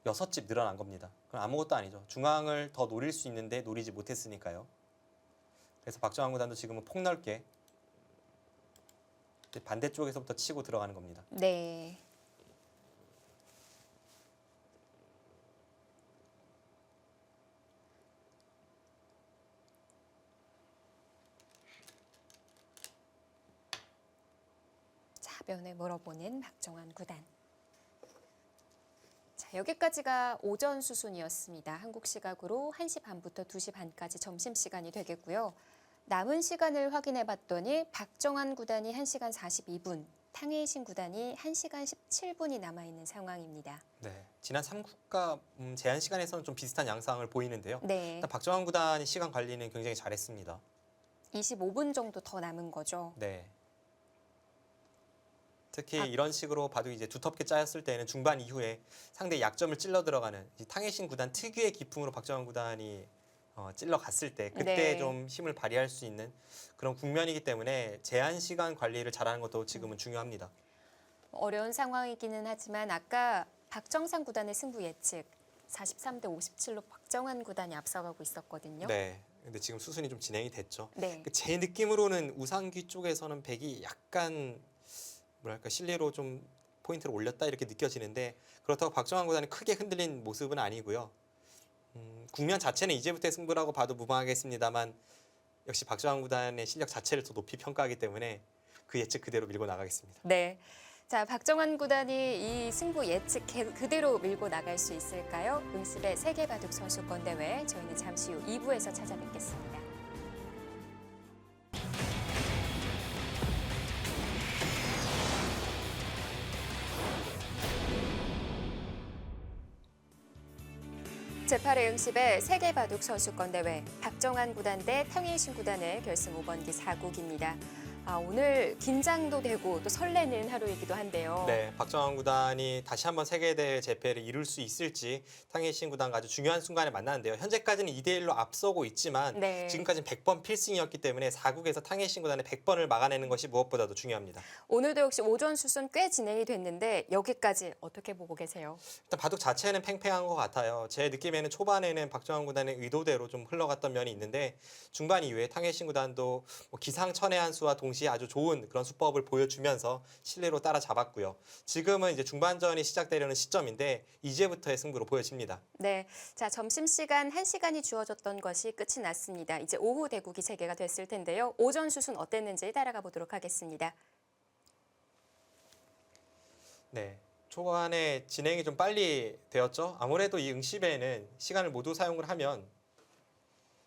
6집 늘어난 겁니다. 그럼 아무것도 아니죠. 중앙을 더 노릴 수 있는데 노리지 못했으니까요. 그래서 박정환 구단도 지금은 폭넓게 반대쪽에서부터 치고 들어가는 겁니다. 네. 자변을 물어보는 박정환 구단. 자, 여기까지가 오전 수순이었습니다. 한국 시각으로 1시 반부터 2시 반까지 점심시간이 되겠고요. 남은 시간을 확인해 봤더니 박정환 구단이 1시간 42분, 탕해신 구단이 1시간 17분이 남아있는 상황입니다. 네, 지난 3국가 제한 시간에서는 좀 비슷한 양상을 보이는데요. 네, 일단 박정환 구단이 시간 관리는 굉장히 잘했습니다. 25분 정도 더 남은 거죠. 네. 특히 이런 식으로 봐도 이제 두텁게 짜였을 때는 중반 이후에 상대 약점을 찔러 들어가는 탕해신 구단 특유의 기풍으로 박정환 구단이 찔러 갔을 때 그때 네. 좀 힘을 발휘할 수 있는 그런 국면이기 때문에 제한 시간 관리를 잘하는 것도 지금은 중요합니다. 어려운 상황이기는 하지만 아까 박정상 구단의 승부 예측 43대 57로 박정환 구단이 앞서가고 있었거든요. 네. 근데 지금 수순이 좀 진행이 됐죠. 네. 제 느낌으로는 우상귀 쪽에서는 백이 약간 뭐랄까 실리로 좀 포인트를 올렸다 이렇게 느껴지는데 그렇다고 박정환 구단이 크게 흔들린 모습은 아니고요. 국면 자체는 이제부터의 승부라고 봐도 무방하겠습니다만 역시 박정환 구단의 실력 자체를 더 높이 평가하기 때문에 그 예측 그대로 밀고 나가겠습니다. 네. 자, 박정환 구단이 이 승부 예측 그대로 밀고 나갈 수 있을까요? 응습의 세계바둑 선수권 대회 저희는 잠시 후 2부에서 찾아뵙겠습니다. 제8회 응습의 세계바둑 선수권 대회 박정환 구단 대 탕웨이신 구단의 결승 5번기 4국입니다. 오늘 긴장도 되고 또 설레는 하루이기도 한데요. 네, 박정환 구단이 다시 한번 세계대회 재패를 이룰 수 있을지 탕웨이신 구단과 아주 중요한 순간에 만나는데요. 현재까지는 2대1로 앞서고 있지만 네. 지금까지는 100번 필승이었기 때문에 4국에서 탕웨이신 구단의 100번을 막아내는 것이 무엇보다도 중요합니다. 오늘도 역시 오전 수순 꽤 진행이 됐는데 여기까지 어떻게 보고 계세요? 일단 바둑 자체는 팽팽한 것 같아요. 제 느낌에는 초반에는 박정환 구단의 의도대로 좀 흘러갔던 면이 있는데 중반 이후에 탕웨이신 구단도 기상천외한 수와 동시에 아주 좋은 그런 수법을 보여주면서 실내로 따라잡았고요. 지금은 이제 중반전이 시작되려는 시점인데 이제부터의 승부로 보여집니다. 네, 자 점심시간 1시간이 주어졌던 것이 끝이 났습니다. 이제 오후 대국이 재개가 됐을 텐데요. 오전 수순 어땠는지 따라가 보도록 하겠습니다. 네. 초반에 진행이 좀 빨리 되었죠. 아무래도 이 응시배는 시간을 모두 사용을 하면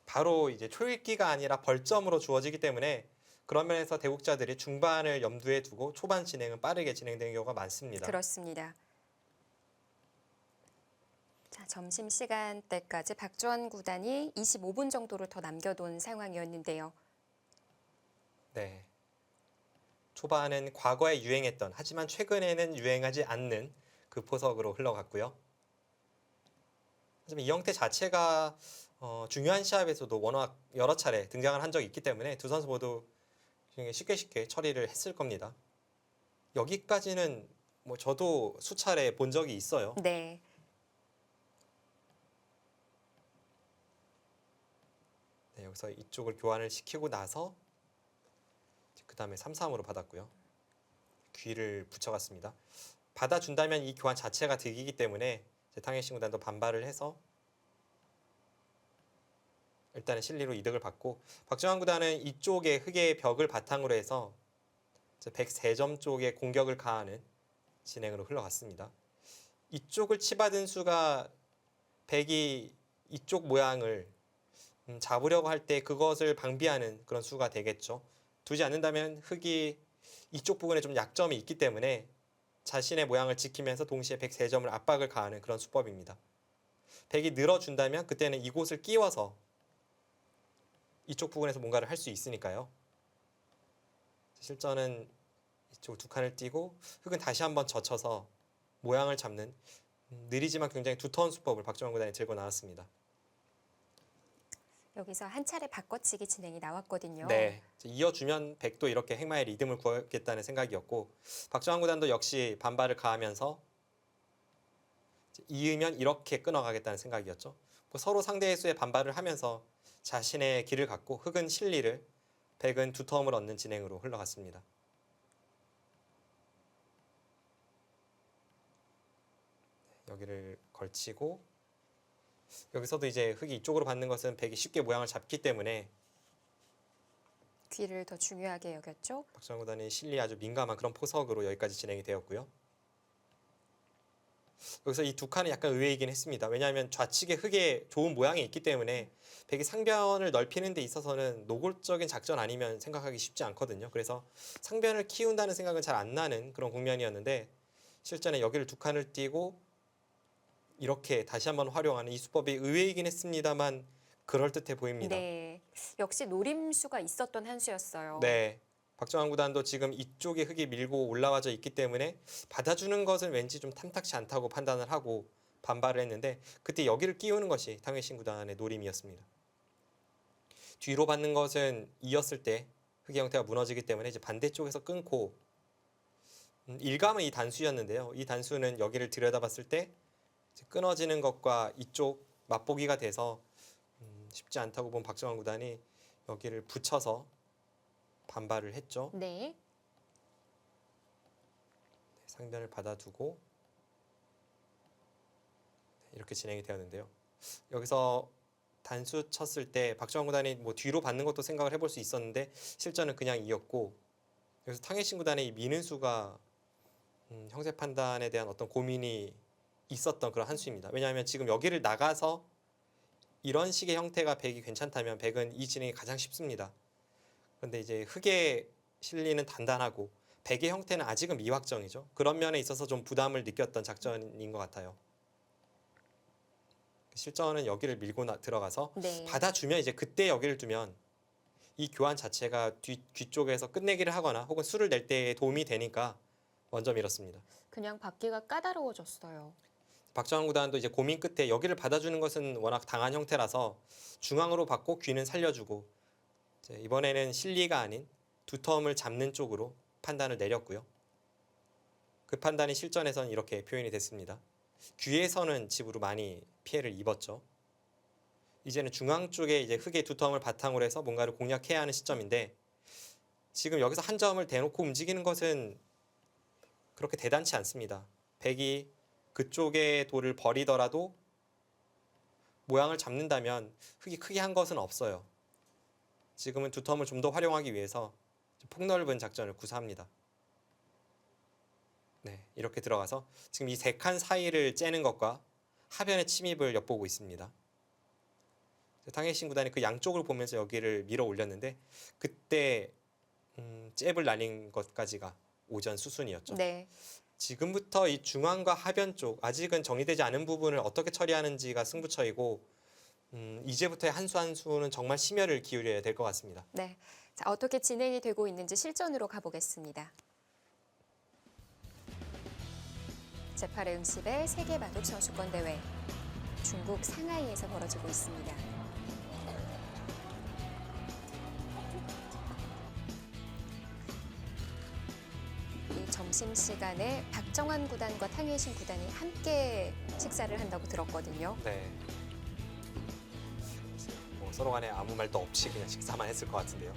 바로 이제 초읽기가 아니라 벌점으로 주어지기 때문에 그런 면에서 대국자들이 중반을 염두에 두고 초반 진행은 빠르게 진행되는 경우가 많습니다. 그렇습니다. 자, 점심시간 때까지 박정환 구단이 25분 정도를 더 남겨둔 상황이었는데요. 네. 초반은 과거에 유행했던 하지만 최근에는 유행하지 않는 그 포석으로 흘러갔고요. 하지만 이 형태 자체가 중요한 시합에서도 워낙 여러 차례 등장을 한 적이 있기 때문에 두 선수 모두 쉽게 처리를 했을 겁니다. 여기까지는 뭐 저도 수차례 본 적이 있어요. 네. 네, 여기서 이쪽을 교환을 시키고 나서 그 다음에 3-3으로 받았고요. 귀를 붙여갔습니다. 받아준다면 이 교환 자체가 득이기 때문에 탕웨이신 구단도 반발을 해서 일단은 실리로 이득을 받고 박정환 구단은 이쪽에 흑의 벽을 바탕으로 해서 103점 쪽에 공격을 가하는 진행으로 흘러갔습니다. 이쪽을 치받은 수가 백이 이쪽 모양을 잡으려고 할 때 그것을 방비하는 그런 수가 되겠죠. 두지 않는다면 흑이 이쪽 부분에 좀 약점이 있기 때문에 자신의 모양을 지키면서 동시에 103점을 압박을 가하는 그런 수법입니다. 백이 늘어준다면 그때는 이곳을 끼워서 이쪽 부분에서 뭔가를 할 수 있으니까요. 실전은 이쪽 두 칸을 띄고 흑은 다시 한번 젖혀서 모양을 잡는 느리지만 굉장히 두터운 수법을 박정환 구단이 들고 나왔습니다. 여기서 한 차례 바꿔치기 진행이 나왔거든요. 네, 이어주면 백도 이렇게 행마의 리듬을 구하겠다는 생각이었고 박정환 구단도 역시 반발을 가하면서 이으면 이렇게 끊어가겠다는 생각이었죠. 서로 상대의 수에 반발을 하면서 자신의 길을 갖고 흑은 실리를, 백은 두터움을 얻는 진행으로 흘러갔습니다. 여기를 걸치고 여기서도 이제 흑이 이쪽으로 받는 것은 백이 쉽게 모양을 잡기 때문에 귀를 더 중요하게 여겼죠. 박정환 구단이 실리에 아주 민감한 그런 포석으로 여기까지 진행이 되었고요. 여기서 이 두 칸은 약간 의외이긴 했습니다. 왜냐하면 좌측에 흑의 좋은 모양이 있기 때문에 백이 상변을 넓히는 데 있어서는 노골적인 작전 아니면 생각하기 쉽지 않거든요. 그래서 상변을 키운다는 생각은 잘 안 나는 그런 국면이었는데 실전에 여기를 두 칸을 띄고 이렇게 다시 한번 활용하는 이 수법이 의외이긴 했습니다만 그럴듯해 보입니다. 네, 역시 노림수가 있었던 한 수였어요. 네. 박정환 구단도 지금 이쪽에 흑이 밀고 올라와져 있기 때문에 받아주는 것은 왠지 좀 탐탁치 않다고 판단을 하고 반발을 했는데 그때 여기를 끼우는 것이 탕웨이신 구단의 노림이었습니다. 뒤로 받는 것은 이었을 때 흑의 형태가 무너지기 때문에 이제 반대쪽에서 끊고 일감은 이 단수였는데요. 이 단수는 여기를 들여다봤을 때 끊어지는 것과 이쪽 맛보기가 돼서 쉽지 않다고 본 박정환 구단이 여기를 붙여서 반발을 했죠. 네. 상변을 받아두고 이렇게 진행이 되었는데요. 여기서 단수 쳤을 때 박정환 구단이 뭐 뒤로 받는 것도 생각을 해볼 수 있었는데 실전은 그냥 이었고, 여기서 탕해신 구단의 이 미는 수가 형세 판단에 대한 어떤 고민이 있었던 그런 한 수입니다. 왜냐하면 지금 여기를 나가서 이런 식의 형태가 백이 괜찮다면 백은 이 진행이 가장 쉽습니다. 그런데 이제 흙의 실리는 단단하고 백의 형태는 아직은 미확정이죠. 그런 면에 있어서 좀 부담을 느꼈던 작전인 것 같아요. 실전은 여기를 밀고 들어가서 네. 받아주면 이제 그때 여기를 두면 이 교환 자체가 뒤쪽에서 끝내기를 하거나 혹은 수를 낼 때에 도움이 되니까 먼저 밀었습니다. 그냥 받기가 까다로워졌어요. 박정환 구단도 이제 고민 끝에 여기를 받아주는 것은 워낙 당한 형태라서 중앙으로 받고 귀는 살려주고, 이제 이번에는 실리가 아닌 두텀을 잡는 쪽으로 판단을 내렸고요. 그 판단이 실전에선 이렇게 표현이 됐습니다. 귀에서는 집으로 많이 피해를 입었죠. 이제는 중앙 쪽에 이제 흙의 두텀을 바탕으로 해서 뭔가를 공략해야 하는 시점인데, 지금 여기서 한 점을 대놓고 움직이는 것은 그렇게 대단치 않습니다. 백이 그쪽의 돌을 버리더라도 모양을 잡는다면 흙이 크게 한 것은 없어요. 지금은 두텀을 좀 더 활용하기 위해서 폭넓은 작전을 구사합니다. 네, 이렇게 들어가서 지금 이 세 칸 사이를 째는 것과 하변의 침입을 엿보고 있습니다. 탕해신 구단이 그 양쪽을 보면서 여기를 밀어 올렸는데, 그때 잽을 날린 것까지가 오전 수순이었죠. 네. 지금부터 이 중앙과 하변 쪽 아직은 정리되지 않은 부분을 어떻게 처리하는지가 승부처이고, 이제부터의 한 수 한 수는 정말 심혈을 기울여야 될 것 같습니다. 네. 자, 어떻게 진행이 되고 있는지 실전으로 가보겠습니다. 제8회 응시배 세계 바둑 선수권 대회 중국 상하이에서 벌어지고 있습니다. 이 점심시간에 박정환 구단과 탕해신 구단이 함께 식사를 한다고 들었거든요. 네. 뭐 서로 간에 아무 말도 없이 그냥 식사만 했을 것 같은데요.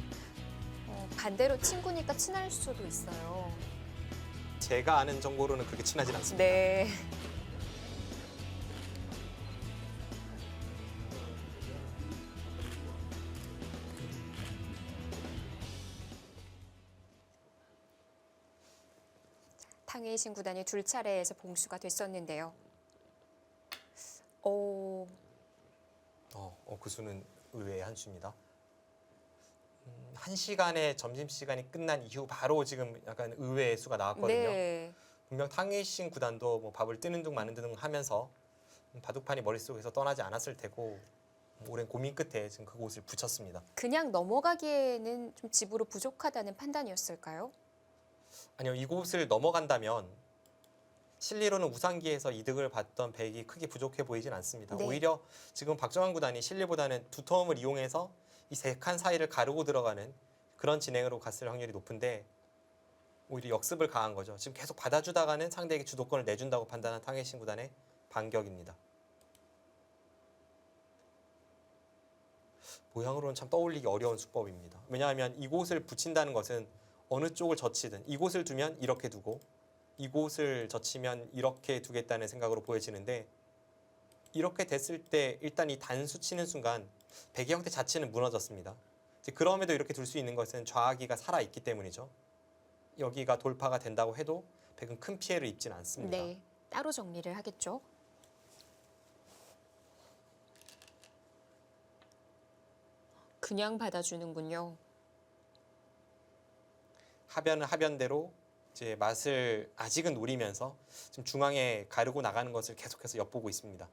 반대로 친구니까 친할 수도 있어요. 제가 아는 정보로는 그렇게 친하진 않습니다. 네. 탕웨이신 구단이 둘 차례에서 봉수가 됐었는데요. 그 수는 의외의 한 수입니다. 1시간의 점심시간이 끝난 이후 바로 지금 약간 의외의 수가 나왔거든요. 네. 분명 탕웨이신 구단도 뭐 밥을 뜨는 둥 마는 둥 하면서 바둑판이 머릿속에서 떠나지 않았을 테고, 오랜 고민 끝에 지금 그곳을 붙였습니다. 그냥 넘어가기에는 좀 집으로 부족하다는 판단이었을까요? 아니요, 이곳을 넘어간다면 실리로는 우상기에서 이득을 봤던 백이 크게 부족해 보이진 않습니다. 네. 오히려 지금 박정환 구단이 실리보다는 두텀을 이용해서 이 세 칸 사이를 가르고 들어가는 그런 진행으로 갔을 확률이 높은데, 오히려 역습을 가한 거죠. 지금 계속 받아주다가는 상대에게 주도권을 내준다고 판단한 탕해신 구단의 반격입니다. 모양으로는 참 떠올리기 어려운 수법입니다. 왜냐하면 이곳을 붙인다는 것은 어느 쪽을 젖히든 이곳을 두면 이렇게 두고 이곳을 젖히면 이렇게 두겠다는 생각으로 보여지는데, 이렇게 됐을 때 일단 이 단수 치는 순간 백의 형태 자체는 무너졌습니다. 그럼에도 이렇게 둘 수 있는 것은 좌아기가 살아있기 때문이죠. 여기가 돌파가 된다고 해도 백은 큰 피해를 입진 않습니다. 네. 따로 정리를 하겠죠. 그냥 받아주는군요. 하변은 하변대로 이제 맛을 아직은 노리면서 지금 중앙에 가르고 나가는 것을 계속해서 엿보고 있습니다.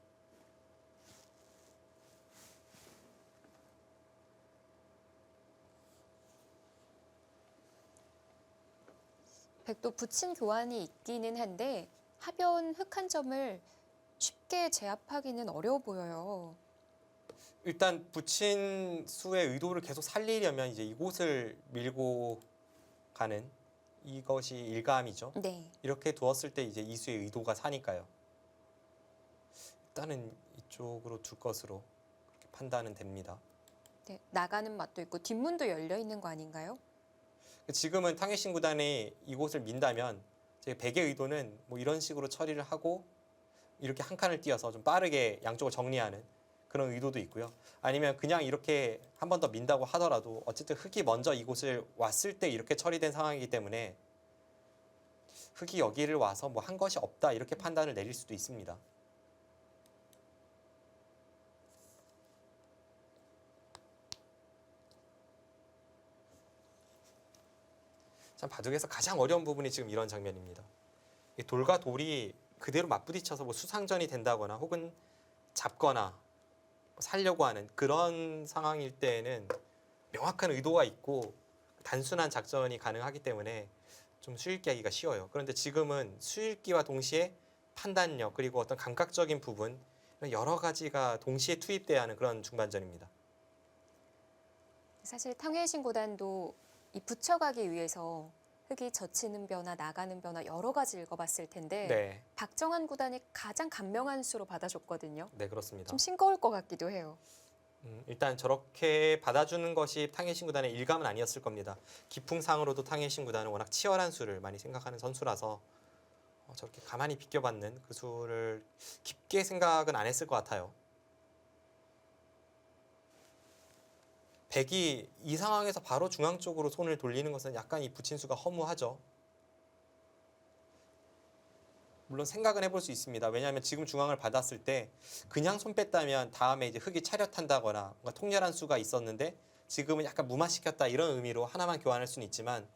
백도 붙인 교환이 있기는 한데 하변 흙 한 점을 쉽게 제압하기는 어려워 보여요. 일단 붙인 수의 의도를 계속 살리려면 이제 이곳을 밀고 가는 이것이 일감이죠. 네. 이렇게 두었을 때 이제 이수의 의도가 사니까요. 일단은 이쪽으로 둘 것으로 그렇게 판단은 됩니다. 네, 나가는 맛도 있고 뒷문도 열려 있는 거 아닌가요? 지금은 탕웨이신 구단이 이곳을 민다면 제 백의 의도는 뭐 이런 식으로 처리를 하고 이렇게 한 칸을 띄어서 좀 빠르게 양쪽을 정리하는 그런 의도도 있고요. 아니면 그냥 이렇게 한 번 더 민다고 하더라도 어쨌든 흙이 먼저 이곳을 왔을 때 이렇게 처리된 상황이기 때문에 흙이 여기를 와서 뭐 한 것이 없다 이렇게 판단을 내릴 수도 있습니다. 참 바둑에서 가장 어려운 부분이 지금 이런 장면입니다. 이 돌과 돌이 그대로 맞부딪혀서 뭐 수상전이 된다거나 혹은 잡거나 살려고 하는 그런 상황일 때에는 명확한 의도가 있고 단순한 작전이 가능하기 때문에 좀 수읽기 하기가 쉬워요. 그런데 지금은 수읽기와 동시에 판단력 그리고 어떤 감각적인 부분 이런 여러 가지가 동시에 투입돼야 하는 그런 중반전입니다. 사실 탕웨이신 구단도 이 붙여가기 위해서 흙이 젖히는 변화, 나가는 변화 여러 가지 읽어봤을 텐데 네, 박정환 구단이 가장 간명한 수로 받아줬거든요. 네 그렇습니다. 좀 싱거울 것 같기도 해요. 일단 저렇게 받아주는 것이 탕웨이신 구단의 일감은 아니었을 겁니다. 기풍상으로도 탕웨이신 구단은 워낙 치열한 수를 많이 생각하는 선수라서 저렇게 가만히 비껴받는 그 수를 깊게 생각은 안 했을 것 같아요. 백이 이 상황에서 바로 중앙 쪽으로 손을 돌리는 것은 약간 이 부친수가 허무하죠. 물론 생각은 해볼 수 있습니다. 왜냐하면 지금 중앙을 받았을 때 그냥 손 뺐다면 다음에 이제 흙이 차렷한다거나 뭔가 통렬한 수가 있었는데 지금은 약간 무마시켰다 이런 의미로 하나만 교환할 수는 있지만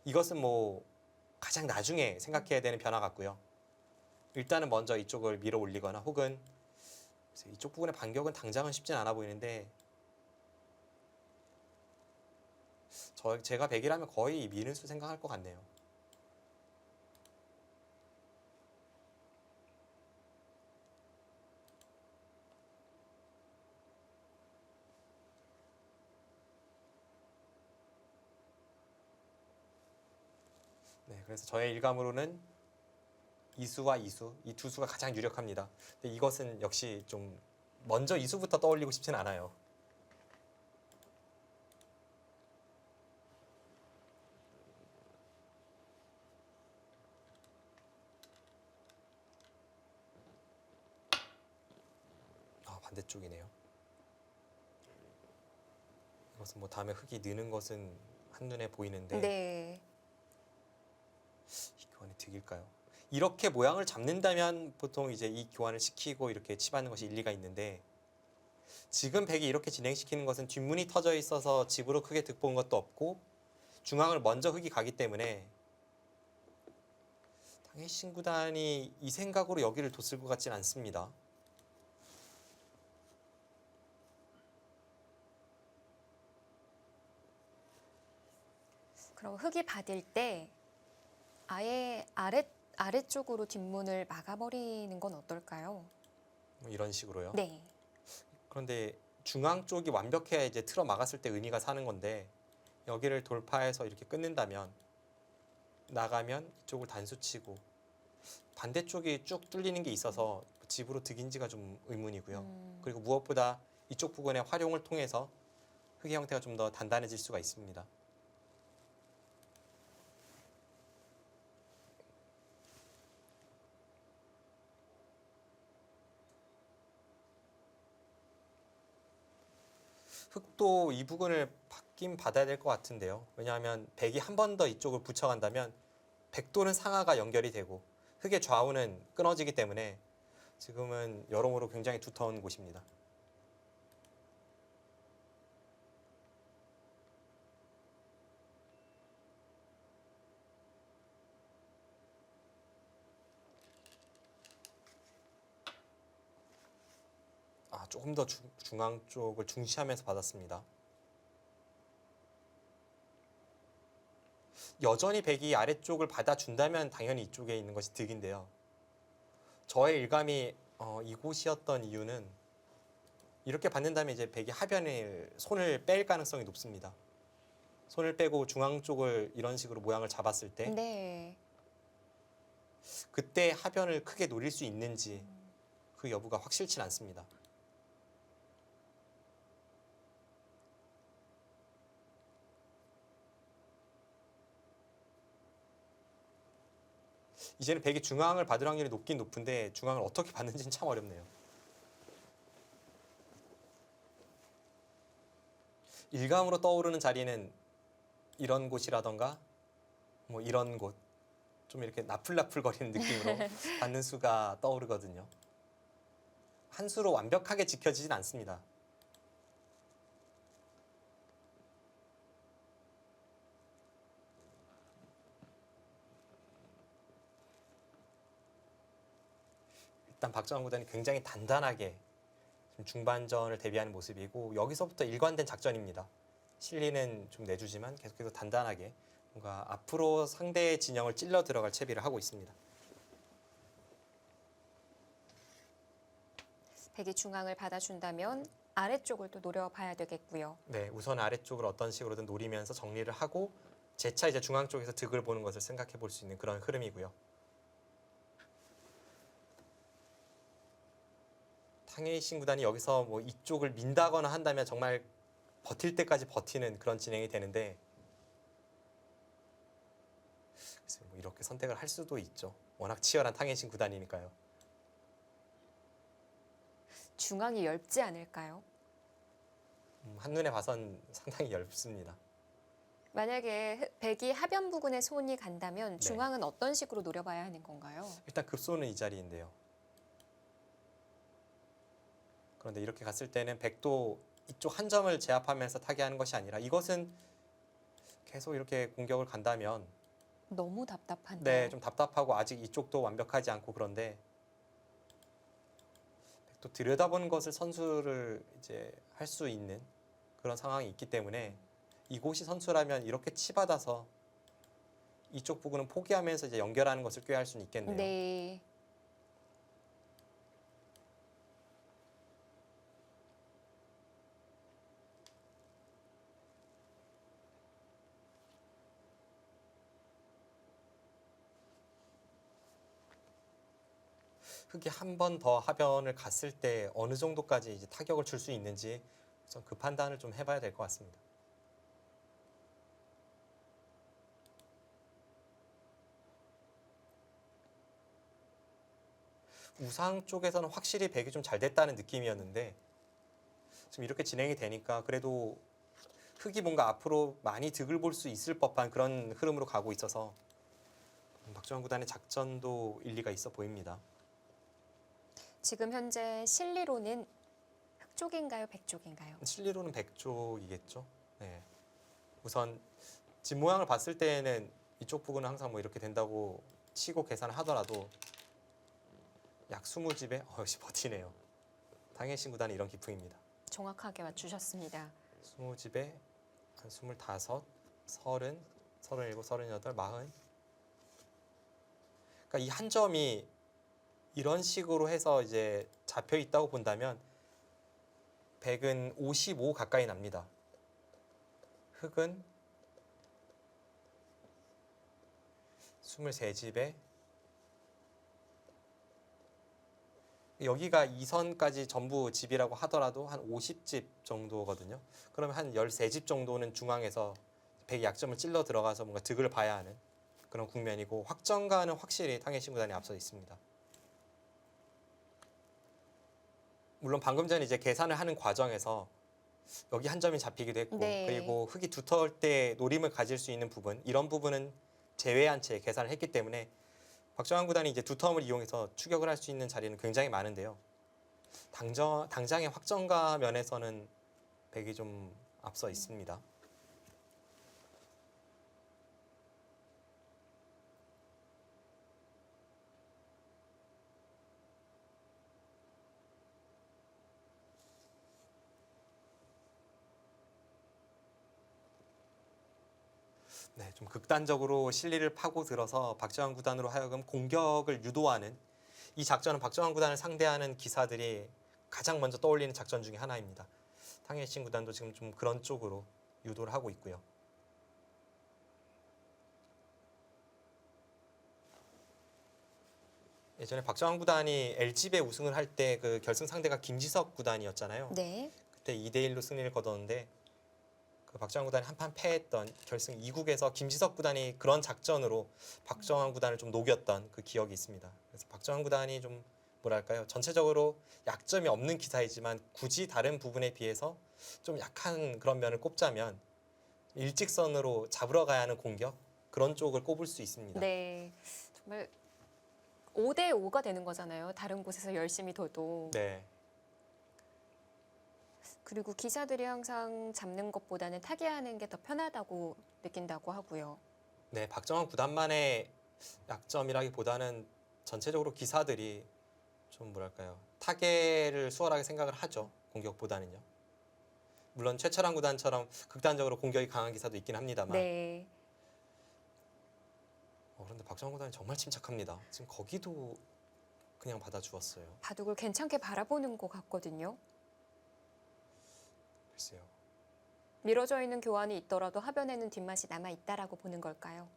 이것은 뭐 가장 나중에 생각해야 되는 변화 같고요. 일단은 먼저 이쪽을 밀어 올리거나 혹은 이쪽 부분의 반격은 당장은 쉽진 않아 보이는데 제가 백이라면 거의 미는 수 생각할 것 같네요. 네, 그래서 저의 일감으로는 이수와 이수 이 두 수가 가장 유력합니다. 근데 이것은 역시 좀 먼저 이수부터 떠올리고 싶진 않아요. 반대쪽이네요. 이것은 뭐 다음에 흙이 느는 것은 한눈에 보이는데 네. 이 교환이 득일까요? 이렇게 모양을 잡는다면 보통 이제 이 교환을 시키고 이렇게 치받는 것이 일리가 있는데 지금 백이 이렇게 진행시키는 것은 뒷문이 터져 있어서 집으로 크게 득본 것도 없고 중앙을 먼저 흙이 가기 때문에 당연히 신구단이 이 생각으로 여기를 뒀을 것 같진 않습니다. 그럼 흙이 받을 때 아예 아래쪽으로 뒷문을 막아버리는 건 어떨까요? 뭐 이런 식으로요. 네. 그런데 중앙 쪽이 완벽해야 이제 틀어 막았을 때 의미가 사는 건데 여기를 돌파해서 이렇게 끊는다면 나가면 이쪽을 단수치고 반대쪽이 쭉 뚫리는 게 있어서 집으로 득인지가 좀 의문이고요. 그리고 무엇보다 이쪽 부분의 활용을 통해서 흙의 형태가 좀 더 단단해질 수가 있습니다. 흙도 이 부분을 받긴 받아야 될 것 같은데요. 왜냐하면 백이 한 번 더 이쪽을 붙여간다면 백도는 상하가 연결이 되고 흙의 좌우는 끊어지기 때문에 지금은 여러모로 굉장히 두터운 곳입니다. 조금 더 중앙 쪽을 중시하면서 받았습니다. 여전히 백이 아래쪽을 받아준다면 당연히 이쪽에 있는 것이 득인데요. 저의 일감이 이곳이었던 이유는 이렇게 받는다면 이제 백이 하변을 손을 뺄 가능성이 높습니다. 손을 빼고 중앙 쪽을 이런 식으로 모양을 잡았을 때 네. 그때 하변을 크게 노릴 수 있는지 그 여부가 확실치 않습니다. 이제는 백이 중앙을 받을 확률이 높긴 높은데 중앙을 어떻게 받는지는 참 어렵네요. 일감으로 떠오르는 자리는 이런 곳이라던가 뭐 이런 곳, 좀 이렇게 나풀나풀거리는 느낌으로 받는 수가 떠오르거든요. 한 수로 완벽하게 지켜지진 않습니다. 일단 박정환 구단이 굉장히 단단하게 지금 중반전을 대비하는 모습이고 여기서부터 일관된 작전입니다. 실리는 좀 내주지만 계속해서 단단하게 뭔가 앞으로 상대의 진영을 찔러 들어갈 채비를 하고 있습니다. 백이 중앙을 받아준다면 아래쪽을 또 노려봐야 되겠고요. 네, 우선 아래쪽을 어떤 식으로든 노리면서 정리를 하고 재차 이제 중앙 쪽에서 득을 보는 것을 생각해 볼 수 있는 그런 흐름이고요. 탕웨이신 구단이 여기서 뭐 이쪽을 민다거나 한다면 정말 버틸 때까지 버티는 그런 진행이 되는데 글쎄요, 뭐 이렇게 선택을 할 수도 있죠. 워낙 치열한 탕웨이신 구단이니까요. 중앙이 넓지 않을까요? 한눈에 봐선 상당히 얇습니다. 만약에 백이 하변 부근에 손이 간다면 네. 중앙은 어떤 식으로 노려봐야 하는 건가요? 일단 급소는 이 자리인데요. 그런데 이렇게 갔을 때는 백도 이쪽 한 점을 제압하면서 타개하는 것이 아니라 이것은 계속 이렇게 공격을 간다면 너무 답답한데요. 네, 좀 답답하고 아직 이쪽도 완벽하지 않고 그런데 백도 들여다보는 것을 선수를 이제 할 수 있는 그런 상황이 있기 때문에 이곳이 선수라면 이렇게 치받아서 이쪽 부분은 포기하면서 이제 연결하는 것을 꾀할 수는 있겠네요. 네. 흑이 한 번 더 하변을 갔을 때 어느 정도까지 이제 타격을 줄 수 있는지 그 판단을 좀 해봐야 될 것 같습니다. 우상 쪽에서는 확실히 백이 좀 잘 됐다는 느낌이었는데 지금 이렇게 진행이 되니까 그래도 흑이 뭔가 앞으로 많이 득을 볼 수 있을 법한 그런 흐름으로 가고 있어서 박정환 구단의 작전도 일리가 있어 보입니다. 지금 현재 실리로는 흑 쪽인가요, 백 쪽인가요? 실리로는 백 쪽이겠죠. 네. 우선 집 모양을 봤을 때에는 이쪽 부분은 항상 뭐 이렇게 된다고 치고 계산을 하더라도 약 20집에 역시 버티네요. 당해신 구단은 이런 기풍입니다. 정확하게 맞추셨습니다. 20집에 한 25, 30, 37, 38, 40. 그러니까 이 한 점이 이런 식으로 해서 이제 잡혀 있다고 본다면 백은 55 가까이 납니다. 흑은 23집에 여기가 2선까지 전부 집이라고 하더라도 한 50집 정도거든요. 그러면 한 13집 정도는 중앙에서 백이 약점을 찔러 들어가서 뭔가 득을 봐야 하는 그런 국면이고 확정가는 확실히 탕웨이신 구단이 앞서 있습니다. 물론 방금 전에 이제 계산을 하는 과정에서 여기 한 점이 잡히기도 했고 네. 그리고 흑이 두터울 때 노림을 가질 수 있는 부분 이런 부분은 제외한 채 계산을 했기 때문에 박정환 구단이 이제 두터움을 이용해서 추격을 할 수 있는 자리는 굉장히 많은데요. 당장의 확정가 면에서는 백이 좀 앞서 있습니다. 네, 좀 극단적으로 실리를 파고 들어서 박정환 구단으로 하여금 공격을 유도하는 이 작전은 박정환 구단을 상대하는 기사들이 가장 먼저 떠올리는 작전 중에 하나입니다. 탕웨이신 구단도 지금 좀 그런 쪽으로 유도를 하고 있고요. 예전에 박정환 구단이 LG배 우승을 할 때 그 결승 상대가 김지석 구단이었잖아요. 네. 그때 2대1로 승리를 거뒀는데 그 박정환 구단이 한판 패했던 결승 2국에서 김지석 구단이 그런 작전으로 박정환 구단을 좀 녹였던 그 기억이 있습니다. 그래서 박정환 구단이 좀 뭐랄까요? 전체적으로 약점이 없는 기사이지만 굳이 다른 부분에 비해서 좀 약한 그런 면을 꼽자면 일직선으로 잡으러 가야 하는 공격 그런 쪽을 꼽을 수 있습니다. 네, 정말 5대 5가 되는 거잖아요. 다른 곳에서 열심히 둬도. 네. 그리고 기사들이 항상 잡는 것보다는 타개하는 게 더 편하다고 느낀다고 하고요. 네, 박정환 구단만의 약점이라기보다는 전체적으로 기사들이 좀 뭐랄까요? 타겟을 수월하게 생각을 하죠. 공격보다는요. 물론 최철한 구단처럼 극단적으로 공격이 강한 기사도 있긴 합니다만 네, 그런데 박정환 구단이 정말 침착합니다. 지금 거기도 그냥 받아주었어요. 바둑을 괜찮게 바라보는 것 같거든요. 글쎄요. 미뤄져 있는 교환이 있더라도 하변에는 뒷맛이 남아 있다라고 보는 걸까요?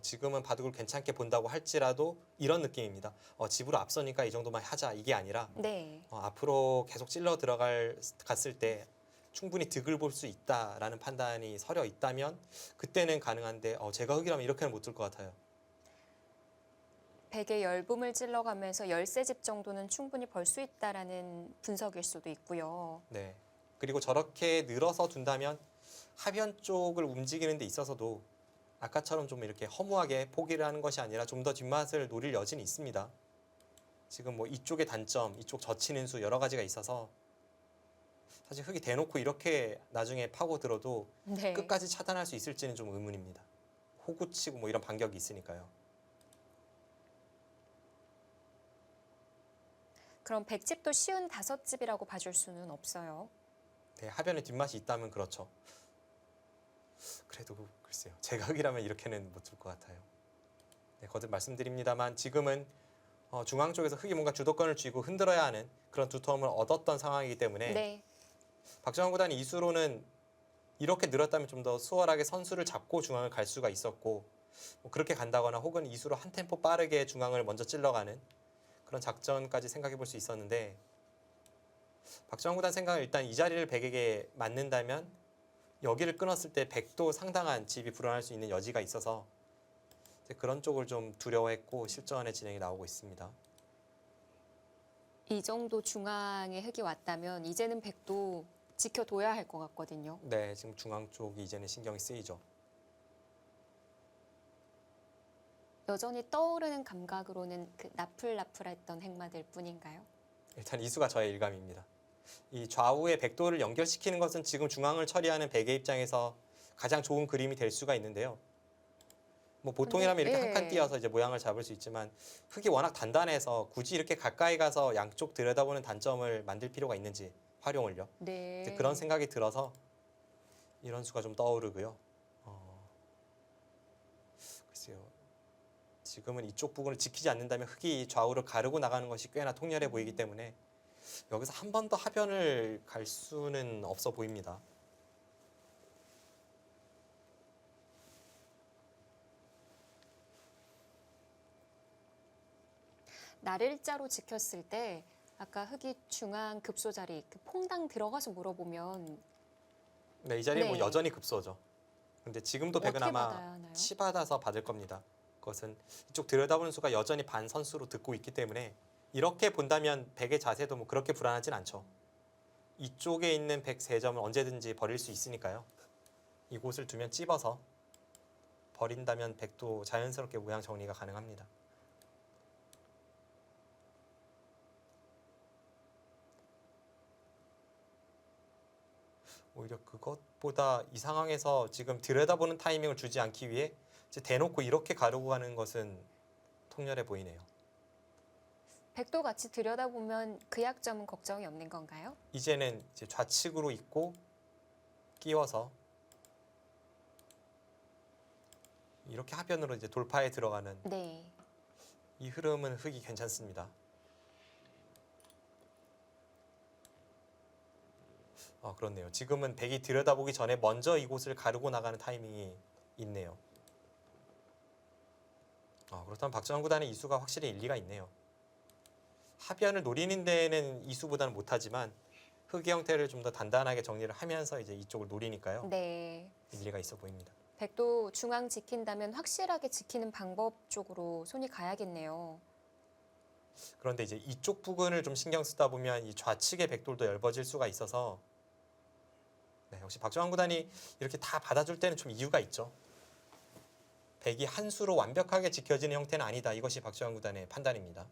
지금은 바둑을 괜찮게 본다고 할지라도 이런 느낌입니다. 집으로 앞서니까 이 정도만 하자 이게 아니라 네, 앞으로 계속 찔러 갔을 때 충분히 득을 볼 수 있다라는 판단이 서려 있다면 그때는 가능한데 제가 흑이라면 이렇게는 못 들 것 같아요. 백의 열붐을 찔러가면서 열세 집 정도는 충분히 벌 수 있다라는 분석일 수도 있고요. 네. 그리고 저렇게 늘어서 둔다면 하변 쪽을 움직이는 데 있어서도 아까처럼 좀 이렇게 허무하게 포기를 하는 것이 아니라 좀 더 뒷맛을 노릴 여지는 있습니다. 지금 뭐 이쪽의 단점, 이쪽 젖히는 수 여러 가지가 있어서 사실 흙이 대놓고 이렇게 나중에 파고들어도 네. 끝까지 차단할 수 있을지는 좀 의문입니다. 호구치고 뭐 이런 반격이 있으니까요. 그럼 백집도 쉬운 5집이라고 봐줄 수는 없어요. 네, 하변에 뒷맛이 있다면 그렇죠. 그래도 글쎄요. 제가 흙이라면 이렇게는 못 줄 것 같아요. 네, 거듭 말씀드립니다만 지금은 중앙 쪽에서 흙이 뭔가 주도권을 쥐고 흔들어야 하는 그런 두터움을 얻었던 상황이기 때문에 네, 박정환 구단이 이수로는 이렇게 늘었다면 좀 더 수월하게 선수를 잡고 중앙을 갈 수가 있었고 뭐 그렇게 간다거나 혹은 이수로 한 템포 빠르게 중앙을 먼저 찔러가는 그런 작전까지 생각해 볼 수 있었는데 박정환 구단 생각은 일단 이 자리를 백에게 맞는다면 여기를 끊었을 때 백도 상당한 집이 불어날 수 있는 여지가 있어서 이제 그런 쪽을 좀 두려워했고 실전의 진행이 나오고 있습니다. 이 정도 중앙에 흙이 왔다면 이제는 백도 지켜둬야 할 것 같거든요. 네, 지금 중앙 쪽이 이제는 신경이 쓰이죠. 여전히 떠오르는 감각으로는 그 나풀나풀했던 행마들 뿐인가요? 일단 이수가 저의 일감입니다. 이 좌우의 백도를 연결시키는 것은 지금 중앙을 처리하는 백의 입장에서 가장 좋은 그림이 될 수가 있는데요. 뭐 보통이라면 이렇게 한 칸 띄어서 이제 모양을 잡을 수 있지만 흙이 워낙 단단해서 굳이 이렇게 가까이 가서 양쪽 들여다보는 단점을 만들 필요가 있는지 활용을요. 네. 이제 그런 생각이 들어서 이런 수가 좀 떠오르고요. 글쎄요. 지금은 이쪽 부분을 지키지 않는다면 흙이 좌우를 가르고 나가는 것이 꽤나 통렬해 보이기 때문에 여기서 한 번 더 하변을 갈 수는 없어 보입니다. 날일자로 지켰을 때 아까 흙이 중앙 급소 자리 그 퐁당 들어가서 물어보면 네, 이 자리에 뭐 네. 여전히 급소죠. 근데 지금도 백은 어떻게 아마 받아야 하나요? 치받아서 받을 겁니다. 그것은 이쪽 들여다보는 수가 여전히 반 선수로 듣고 있기 때문에 이렇게 본다면 백의 자세도 뭐 그렇게 불안하진 않죠. 이쪽에 있는 백 3점을 언제든지 버릴 수 있으니까요. 이곳을 두면 찝어서 버린다면 백도 자연스럽게 모양 정리가 가능합니다. 오히려 그것보다 이 상황에서 지금 들여다보는 타이밍을 주지 않기 위해 이제 대놓고 이렇게 가르고 가는 것은 통렬해 보이네요. 백도 같이 들여다보면 그 약점은 걱정이 없는 건가요? 이제는 이제 좌측으로 있고 끼워서 이렇게 하변으로 이제 돌파에 들어가는 네. 이 흐름은 흙이 괜찮습니다. 그렇네요. 지금은 백이 들여다보기 전에 먼저 이곳을 가르고 나가는 타이밍이 있네요. 그렇다면 박정환 구단의 이수가 확실히 일리가 있네요. 하변을 노리는 데는 이수보다는 못하지만 흑의 형태를 좀 더 단단하게 정리를 하면서 이제 이쪽을 노리니까요. 네. 일리가 있어 보입니다. 백도 중앙 지킨다면 확실하게 지키는 방법 쪽으로 손이 가야겠네요. 그런데 이제 이쪽 부근을 좀 신경 쓰다 보면 이 좌측의 백돌도 얇아질 수가 있어서 네, 역시 박정환 구단이 이렇게 다 받아줄 때는 좀 이유가 있죠. 백이 한 수로 완벽하게 지켜지는 형태는 아니다. 이것이 박정환 구단의 판단입니다.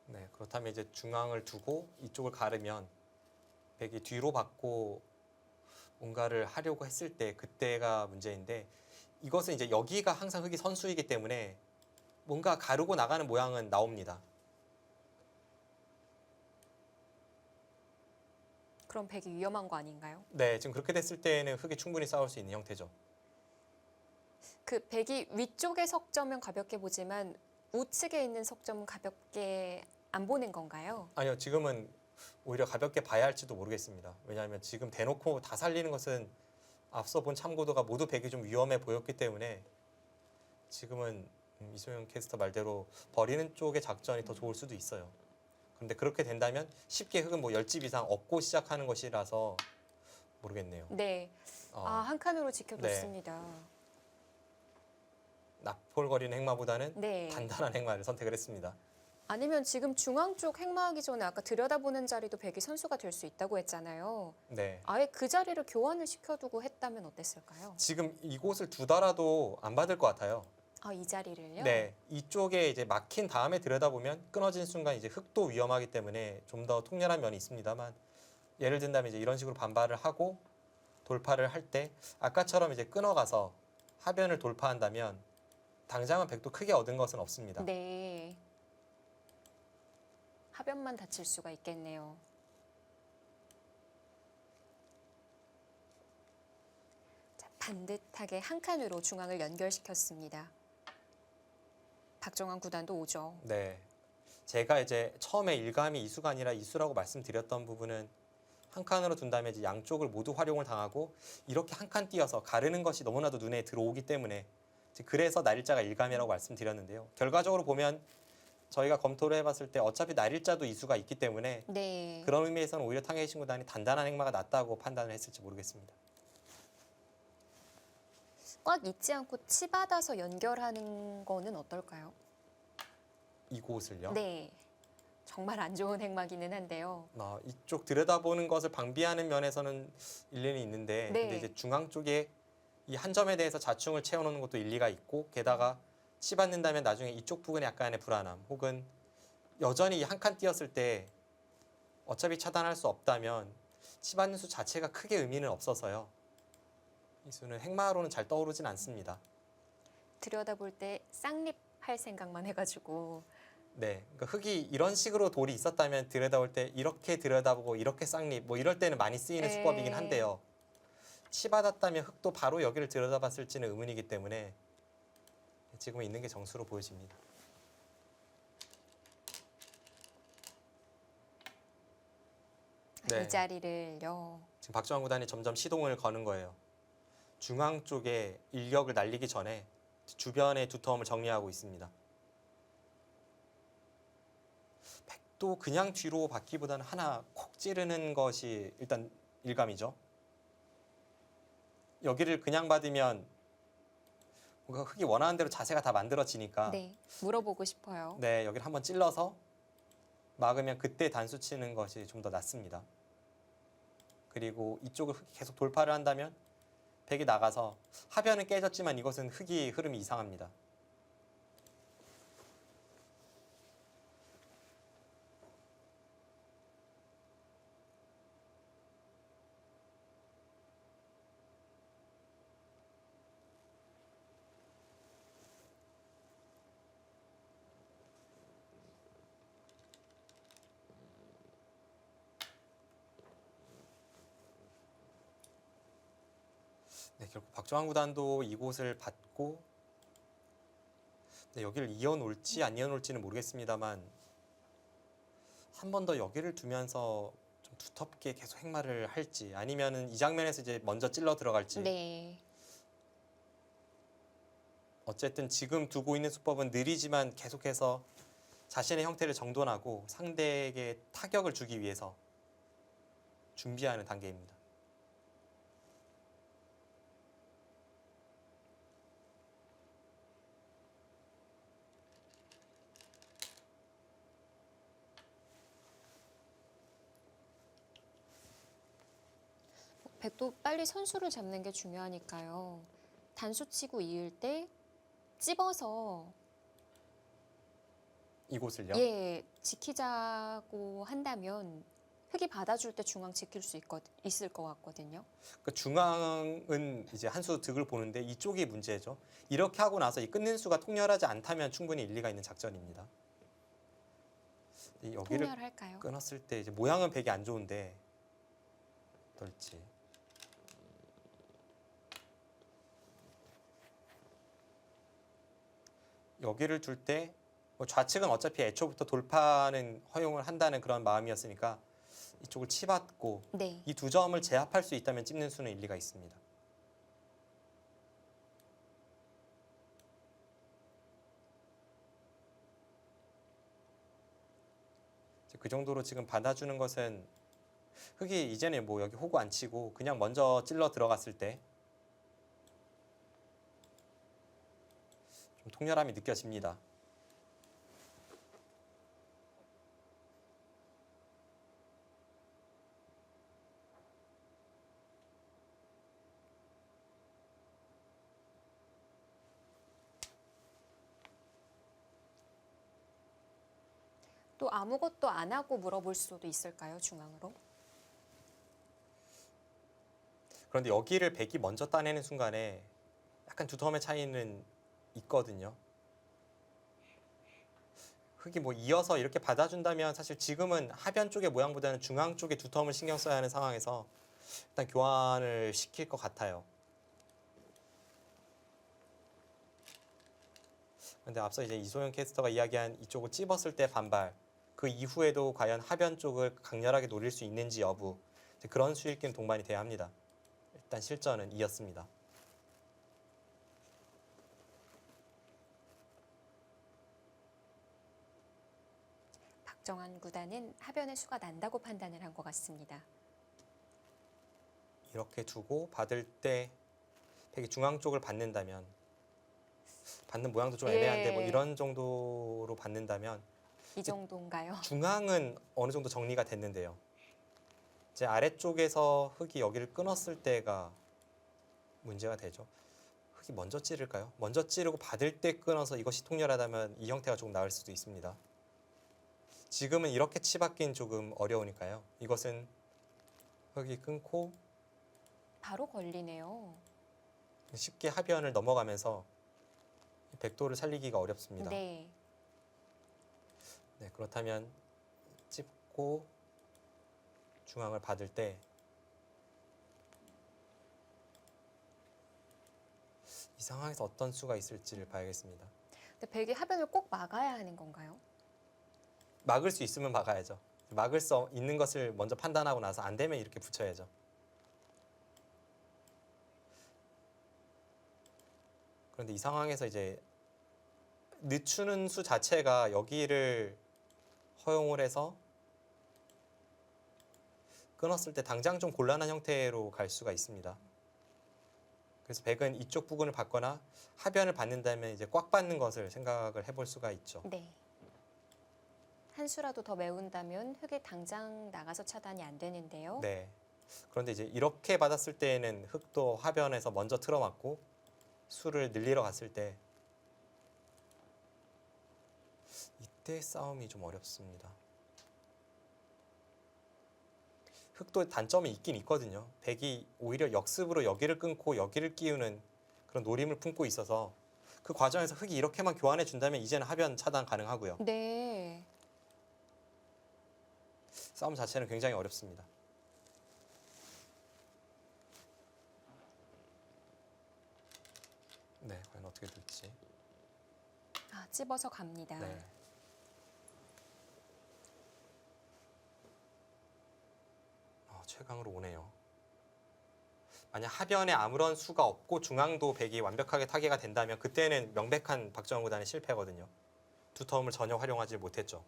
네, 그렇다면 이제 중앙을 두고 이쪽을 가르면 백이 뒤로 받고 뭔가를 하려고 했을 때 그때가 문제인데 이것은 이제 여기가 항상 흑이 선수이기 때문에 뭔가 가르고 나가는 모양은 나옵니다. 그럼 백이 위험한 거 아닌가요? 네, 지금 그렇게 됐을 때는 흑이 충분히 싸울 수 있는 형태죠. 그 백이 위쪽의 석점은 가볍게 보지만 우측에 있는 석점은 가볍게 안 보는 건가요? 아니요, 지금은 오히려 가볍게 봐야 할지도 모르겠습니다. 왜냐하면 지금 대놓고 다 살리는 것은 앞서 본 참고도가 모두 백이 좀 위험해 보였기 때문에 지금은 이소영 캐스터 말대로 버리는 쪽의 작전이 더 좋을 수도 있어요. 그런데 그렇게 된다면 쉽게 흑은 뭐 10집 이상 얻고 시작하는 것이라서 모르겠네요. 네. 한 칸으로 지켜뒀습니다. 납폴거리는 행마보다는 네. 단단한 행마를 선택을 했습니다. 아니면 지금 중앙 쪽 행마하기 전에 아까 들여다보는 자리도 백이 선수가 될 수 있다고 했잖아요. 네. 아예 그 자리를 교환을 시켜두고 했다면 어땠을까요? 지금 이곳을 두더라도 안 받을 것 같아요. 이 자리를요? 네, 이쪽에 이제 막힌 다음에 들여다보면 끊어진 순간 이제 흑도 위험하기 때문에 좀 더 통렬한 면이 있습니다만 예를 든다면 이제 이런 식으로 반발을 하고 돌파를 할 때 아까처럼 이제 끊어가서 하변을 돌파한다면 당장은 백도 크게 얻은 것은 없습니다. 네. 하변만 다칠 수가 있겠네요. 자, 반듯하게 한 칸으로 중앙을 연결시켰습니다. 박정환 구단도 오죠. 네, 제가 이제 처음에 일감이 이수가 아니라 이수라고 말씀드렸던 부분은 한 칸으로 둔다면 이제 양쪽을 모두 활용을 당하고 이렇게 한 칸 띄어서 가르는 것이 너무나도 눈에 들어오기 때문에 그래서 날일자가 일감이라고 말씀드렸는데요. 결과적으로 보면 저희가 검토를 해봤을 때 어차피 날일자도 이수가 있기 때문에 네. 그런 의미에서는 오히려 탕헤이신 구단이 단단한 행마가 낫다고 판단을 했을지 모르겠습니다. 꽉 잊지 않고 치받아서 연결하는 거는 어떨까요? 이곳을요. 네. 정말 안 좋은 행마기는 한데요. 이쪽 들여다보는 것을 방비하는 면에서는 일리는 있는데 네. 근데 이제 중앙 쪽에 이 한 점에 대해서 자충을 채워놓는 것도 일리가 있고 게다가 치받는다면 나중에 이쪽 부분에 약간의 불안함 혹은 여전히 한 칸 띄었을 때 어차피 차단할 수 없다면 치받는 수 자체가 크게 의미는 없어서요. 이 수는 행마로는 잘 떠오르진 않습니다. 들여다볼 때 쌍립 할 생각만 해가지고 네, 그러니까 흑이 이런 식으로 돌이 있었다면 들여다볼 때 이렇게 들여다보고 이렇게 쌍립 뭐 이럴 때는 많이 쓰이는 네. 수법이긴 한데요. 치받았다면 흑도 바로 여기를 들여다봤을지는 의문이기 때문에 지금 있는 게 정수로 보여집니다. 네. 이 자리를요. 지금 박정환 구단이 점점 시동을 거는 거예요. 중앙 쪽에 일격을 날리기 전에 주변의 두터움을 정리하고 있습니다. 백도 그냥 뒤로 받기보다는 하나 콕 찌르는 것이 일단 일감이죠. 여기를 그냥 받으면 뭔가 흑이 원하는 대로 자세가 다 만들어지니까 네. 물어보고 싶어요. 네, 여기를 한번 찔러서 막으면 그때 단수 치는 것이 좀 더 낫습니다. 그리고 이쪽을 흑이 계속 돌파를 한다면 백이 나가서 하변은 깨졌지만 이것은 흑이 흐름이 이상합니다. 네, 결국 박정환 구단도 이곳을 받고 네, 여기를 이어놓을지 안 이어놓을지는 모르겠습니다만 한 번 더 여기를 두면서 좀 두텁게 계속 행마를 할지 아니면은 이 장면에서 이제 먼저 찔러 들어갈지. 네. 어쨌든 지금 두고 있는 수법은 느리지만 계속해서 자신의 형태를 정돈하고 상대에게 타격을 주기 위해서 준비하는 단계입니다. 백도 빨리 선수를 잡는 게 중요하니까요. 단수 치고 이을 때 찝어서 이곳을요. 예, 지키자고 한다면 흑이 받아줄 때 중앙 지킬 수 있을 것 같거든요. 그 중앙은 이제 한 수 득을 보는데 이쪽이 문제죠. 이렇게 하고 나서 이 끝낸 수가 통렬하지 않다면 충분히 일리가 있는 작전입니다. 여기를 통렬할까요? 끊었을 때 이제 모양은 백이 안 좋은데 어떨지. 여기를 둘 때 좌측은 어차피 애초부터 돌파는 허용을 한다는 그런 마음이었으니까 이쪽을 치받고 네. 이 두 점을 제압할 수 있다면 찝는 수는 일리가 있습니다. 그 정도로 지금 받아주는 것은 흑이 이제는 뭐 여기 호구 안 치고 그냥 먼저 찔러 들어갔을 때 좀 통렬함이 느껴집니다. 또 아무것도 안 하고 물어볼 수도 있을까요, 중앙으로? 그런데 여기를 백이 먼저 따내는 순간에 약간 두터움의 차이는 있거든요. 흑이 뭐 이어서 이렇게 받아준다면 사실 지금은 하변 쪽의 모양보다는 중앙 쪽에 두터움을 신경 써야 하는 상황에서 일단 교환을 시킬 것 같아요. 근데 앞서 이제 이소영 캐스터가 이야기한 이쪽을 찝었을 때 반발, 그 이후에도 과연 하변 쪽을 강렬하게 노릴 수 있는지 여부, 그런 수익기는 동반이 돼야 합니다. 일단 실전은 이었습니다. 박정환 구단은 하변의 수가 난다고 판단을 한 것 같습니다. 이렇게 두고 받을 때 백이 중앙 쪽을 받는다면, 받는 모양도 좀 애매한데 뭐 예. 이런 정도로 받는다면 이 정도인가요? 중앙은 어느 정도 정리가 됐는데요. 제 아래쪽에서 흑이 여기를 끊었을 때가 문제가 되죠. 흑이 먼저 찌를까요? 먼저 찌르고 받을 때 끊어서 이것이 통렬하다면 이 형태가 조금 나을 수도 있습니다. 지금은 이렇게 치받긴 조금 어려우니까요. 이것은 흑이 끊고 바로 걸리네요. 쉽게 하변을 넘어가면서 백도를 살리기가 어렵습니다. 네. 네, 그렇다면 찝고 중앙을 받을 때 이 상황에서 어떤 수가 있을지를 봐야겠습니다. 근데 백이 하변을 꼭 막아야 하는 건가요? 막을 수 있으면 막아야죠. 막을 수 있는 것을 먼저 판단하고 나서 안 되면 이렇게 붙여야죠. 그런데 이 상황에서 이제 늦추는 수 자체가 여기를 허용을 해서 끊었을 때 당장 좀 곤란한 형태로 갈 수가 있습니다. 그래서 백은 이쪽 부분을 받거나 하변을 받는다면 이제 꽉 받는 것을 생각을 해볼 수가 있죠. 네. 한 수라도 더 메운다면 흑이 당장 나가서 차단이 안 되는데요. 네. 그런데 이제 이렇게 받았을 때에는 흑도 하변에서 먼저 틀어맞고 수를 늘리러 갔을 때 이때 싸움이 좀 어렵습니다. 흑도 단점이 있긴 있거든요. 백이 오히려 역습으로 여기를 끊고 여기를 끼우는 그런 노림을 품고 있어서 그 과정에서 흑이 이렇게만 교환해 준다면 이제는 하변 차단 가능하고요. 네. 싸움 자체는 굉장히 어렵습니다. 네, 과연 어떻게 될지. 아, 찝어서 갑니다. 네. 최강으로 오네요. 만약 하변에 아무런 수가 없고 중앙도 백이 완벽하게 타개가 된다면 그때는 명백한 박정환 구단의 실패거든요. 두터움을 전혀 활용하지 못했죠.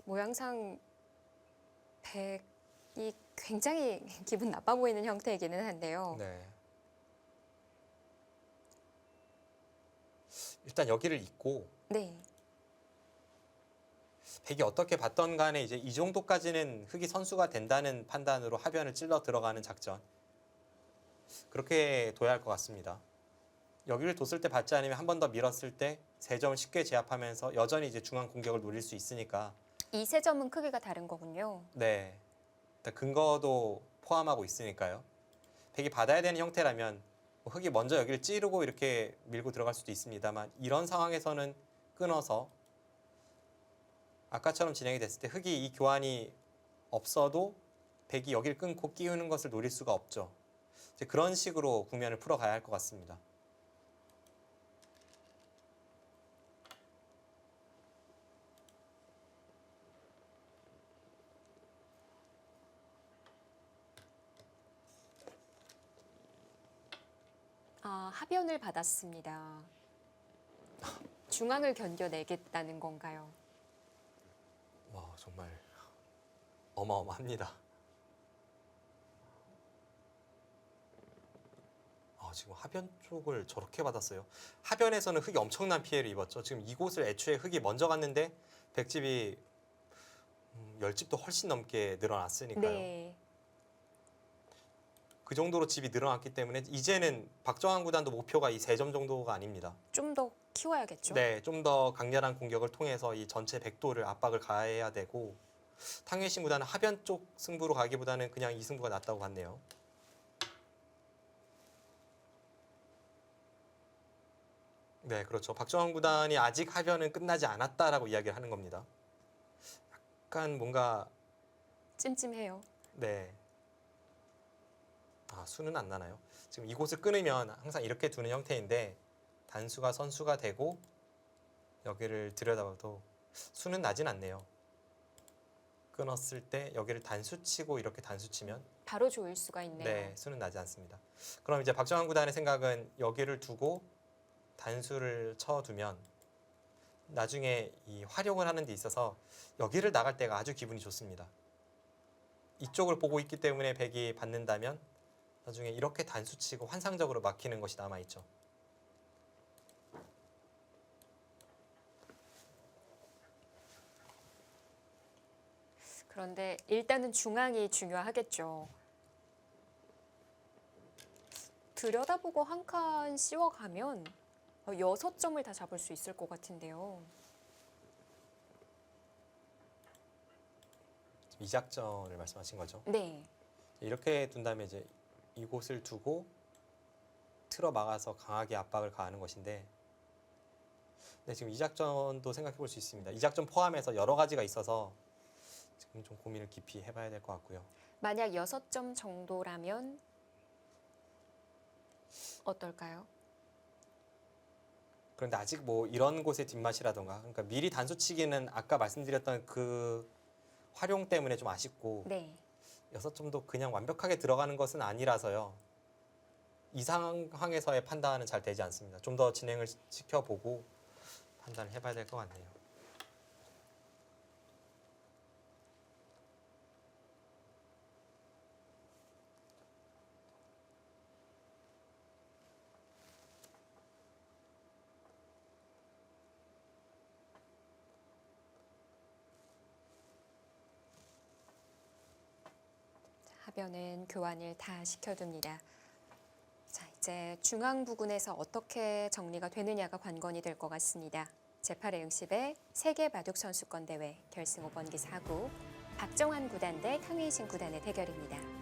모양상 백이 굉장히 기분 나빠 보이는 형태이기는 한데요. 네. 일단 여기를 잇고 네. 백이 어떻게 봤던 간에 이제 이 정도까지는 흙이 선수가 된다는 판단으로 하변을 찔러 들어가는 작전. 그렇게 둬야 할 것 같습니다. 여기를 뒀을 때 받지 않으면 한 번 더 밀었을 때 세 점을 쉽게 제압하면서 여전히 이제 중앙 공격을 노릴 수 있으니까. 이 세 점은 크기가 다른 거군요. 네. 일단 근거도 포함하고 있으니까요. 백이 받아야 되는 형태라면 뭐 흙이 먼저 여기를 찌르고 이렇게 밀고 들어갈 수도 있습니다만 이런 상황에서는 끊어서 아까처럼 진행이 됐을 때 흙이 이 교환이 없어도 백이 여기를 끊고 끼우는 것을 노릴 수가 없죠. 이제 그런 식으로 국면을 풀어가야 할 것 같습니다. 하변을 받았습니다. 중앙을 견뎌내겠다는 건가요? 와, 정말 어마어마합니다. 지금 하변 쪽을 저렇게 받았어요. 하변에서는 흙이 엄청난 피해를 입었죠. 지금 이곳을 애초에 흙이 먼저 갔는데 백집이 10집도 훨씬 넘게 늘어났으니까요. 네. 그 정도로 집이 늘어났기 때문에 이제는 박정환 구단도 목표가 이 3점 정도가 아닙니다. 좀 더 키워야겠죠. 네, 좀 더 강렬한 공격을 통해서 이 전체 백도를 압박을 가해야 되고 탕웨이신 구단은 하변 쪽 승부로 가기보다는 그냥 이 승부가 낫다고 봤네요. 네, 그렇죠. 박정환 구단이 아직 하변은 끝나지 않았다라고 이야기를 하는 겁니다. 약간 뭔가 찜찜해요. 네. 수는 안 나나요? 지금 이곳을 끊으면 항상 이렇게 두는 형태인데 단수가 선수가 되고 여기를 들여다봐도 수는 나진 않네요. 끊었을 때 여기를 단수치고 이렇게 단수치면 바로 조일 수가 있네요. 네, 수는 나지 않습니다. 그럼 이제 박정환 구단의 생각은 여기를 두고 단수를 쳐두면 나중에 이 활용을 하는 데 있어서 여기를 나갈 때가 아주 기분이 좋습니다. 이쪽을 보고 있기 때문에 백이 받는다면 나중에 이렇게 단수치고 환상적으로 막히는 것이 남아있죠. 그런데 일단은 중앙이 중요하겠죠. 들여다보고 한 칸 씌워가면 6점을 다 잡을 수 있을 것 같은데요. 이 작전을 말씀하신 거죠. 네. 이렇게 둔다면 이제 이곳을 두고 틀어 막아서 강하게 압박을 가하는 것인데 네, 지금 이 작전도 생각해 볼 수 있습니다. 이 작전 포함해서 여러 가지가 있어서 지금 좀 고민을 깊이 해봐야 될 것 같고요. 만약 6점 정도라면 어떨까요? 그런데 아직 뭐 이런 곳의 뒷맛이라던가 그러니까 미리 단수치기는 아까 말씀드렸던 그 활용 때문에 좀 아쉽고 네. 6점도 그냥 완벽하게 들어가는 것은 아니라서요. 이 상황에서의 판단은 잘 되지 않습니다. 좀 더 진행을 시켜보고 판단을 해봐야 될 것 같네요. 하변은 교환을 다 시켜둡니다. 자, 이제 중앙 부근에서 어떻게 정리가 되느냐가 관건이 될 것 같습니다. 제8회 응시배 세계 바둑 선수권 대회 결승 5번기 4구 박정환 구단 대 탕웨이신 구단의 대결입니다.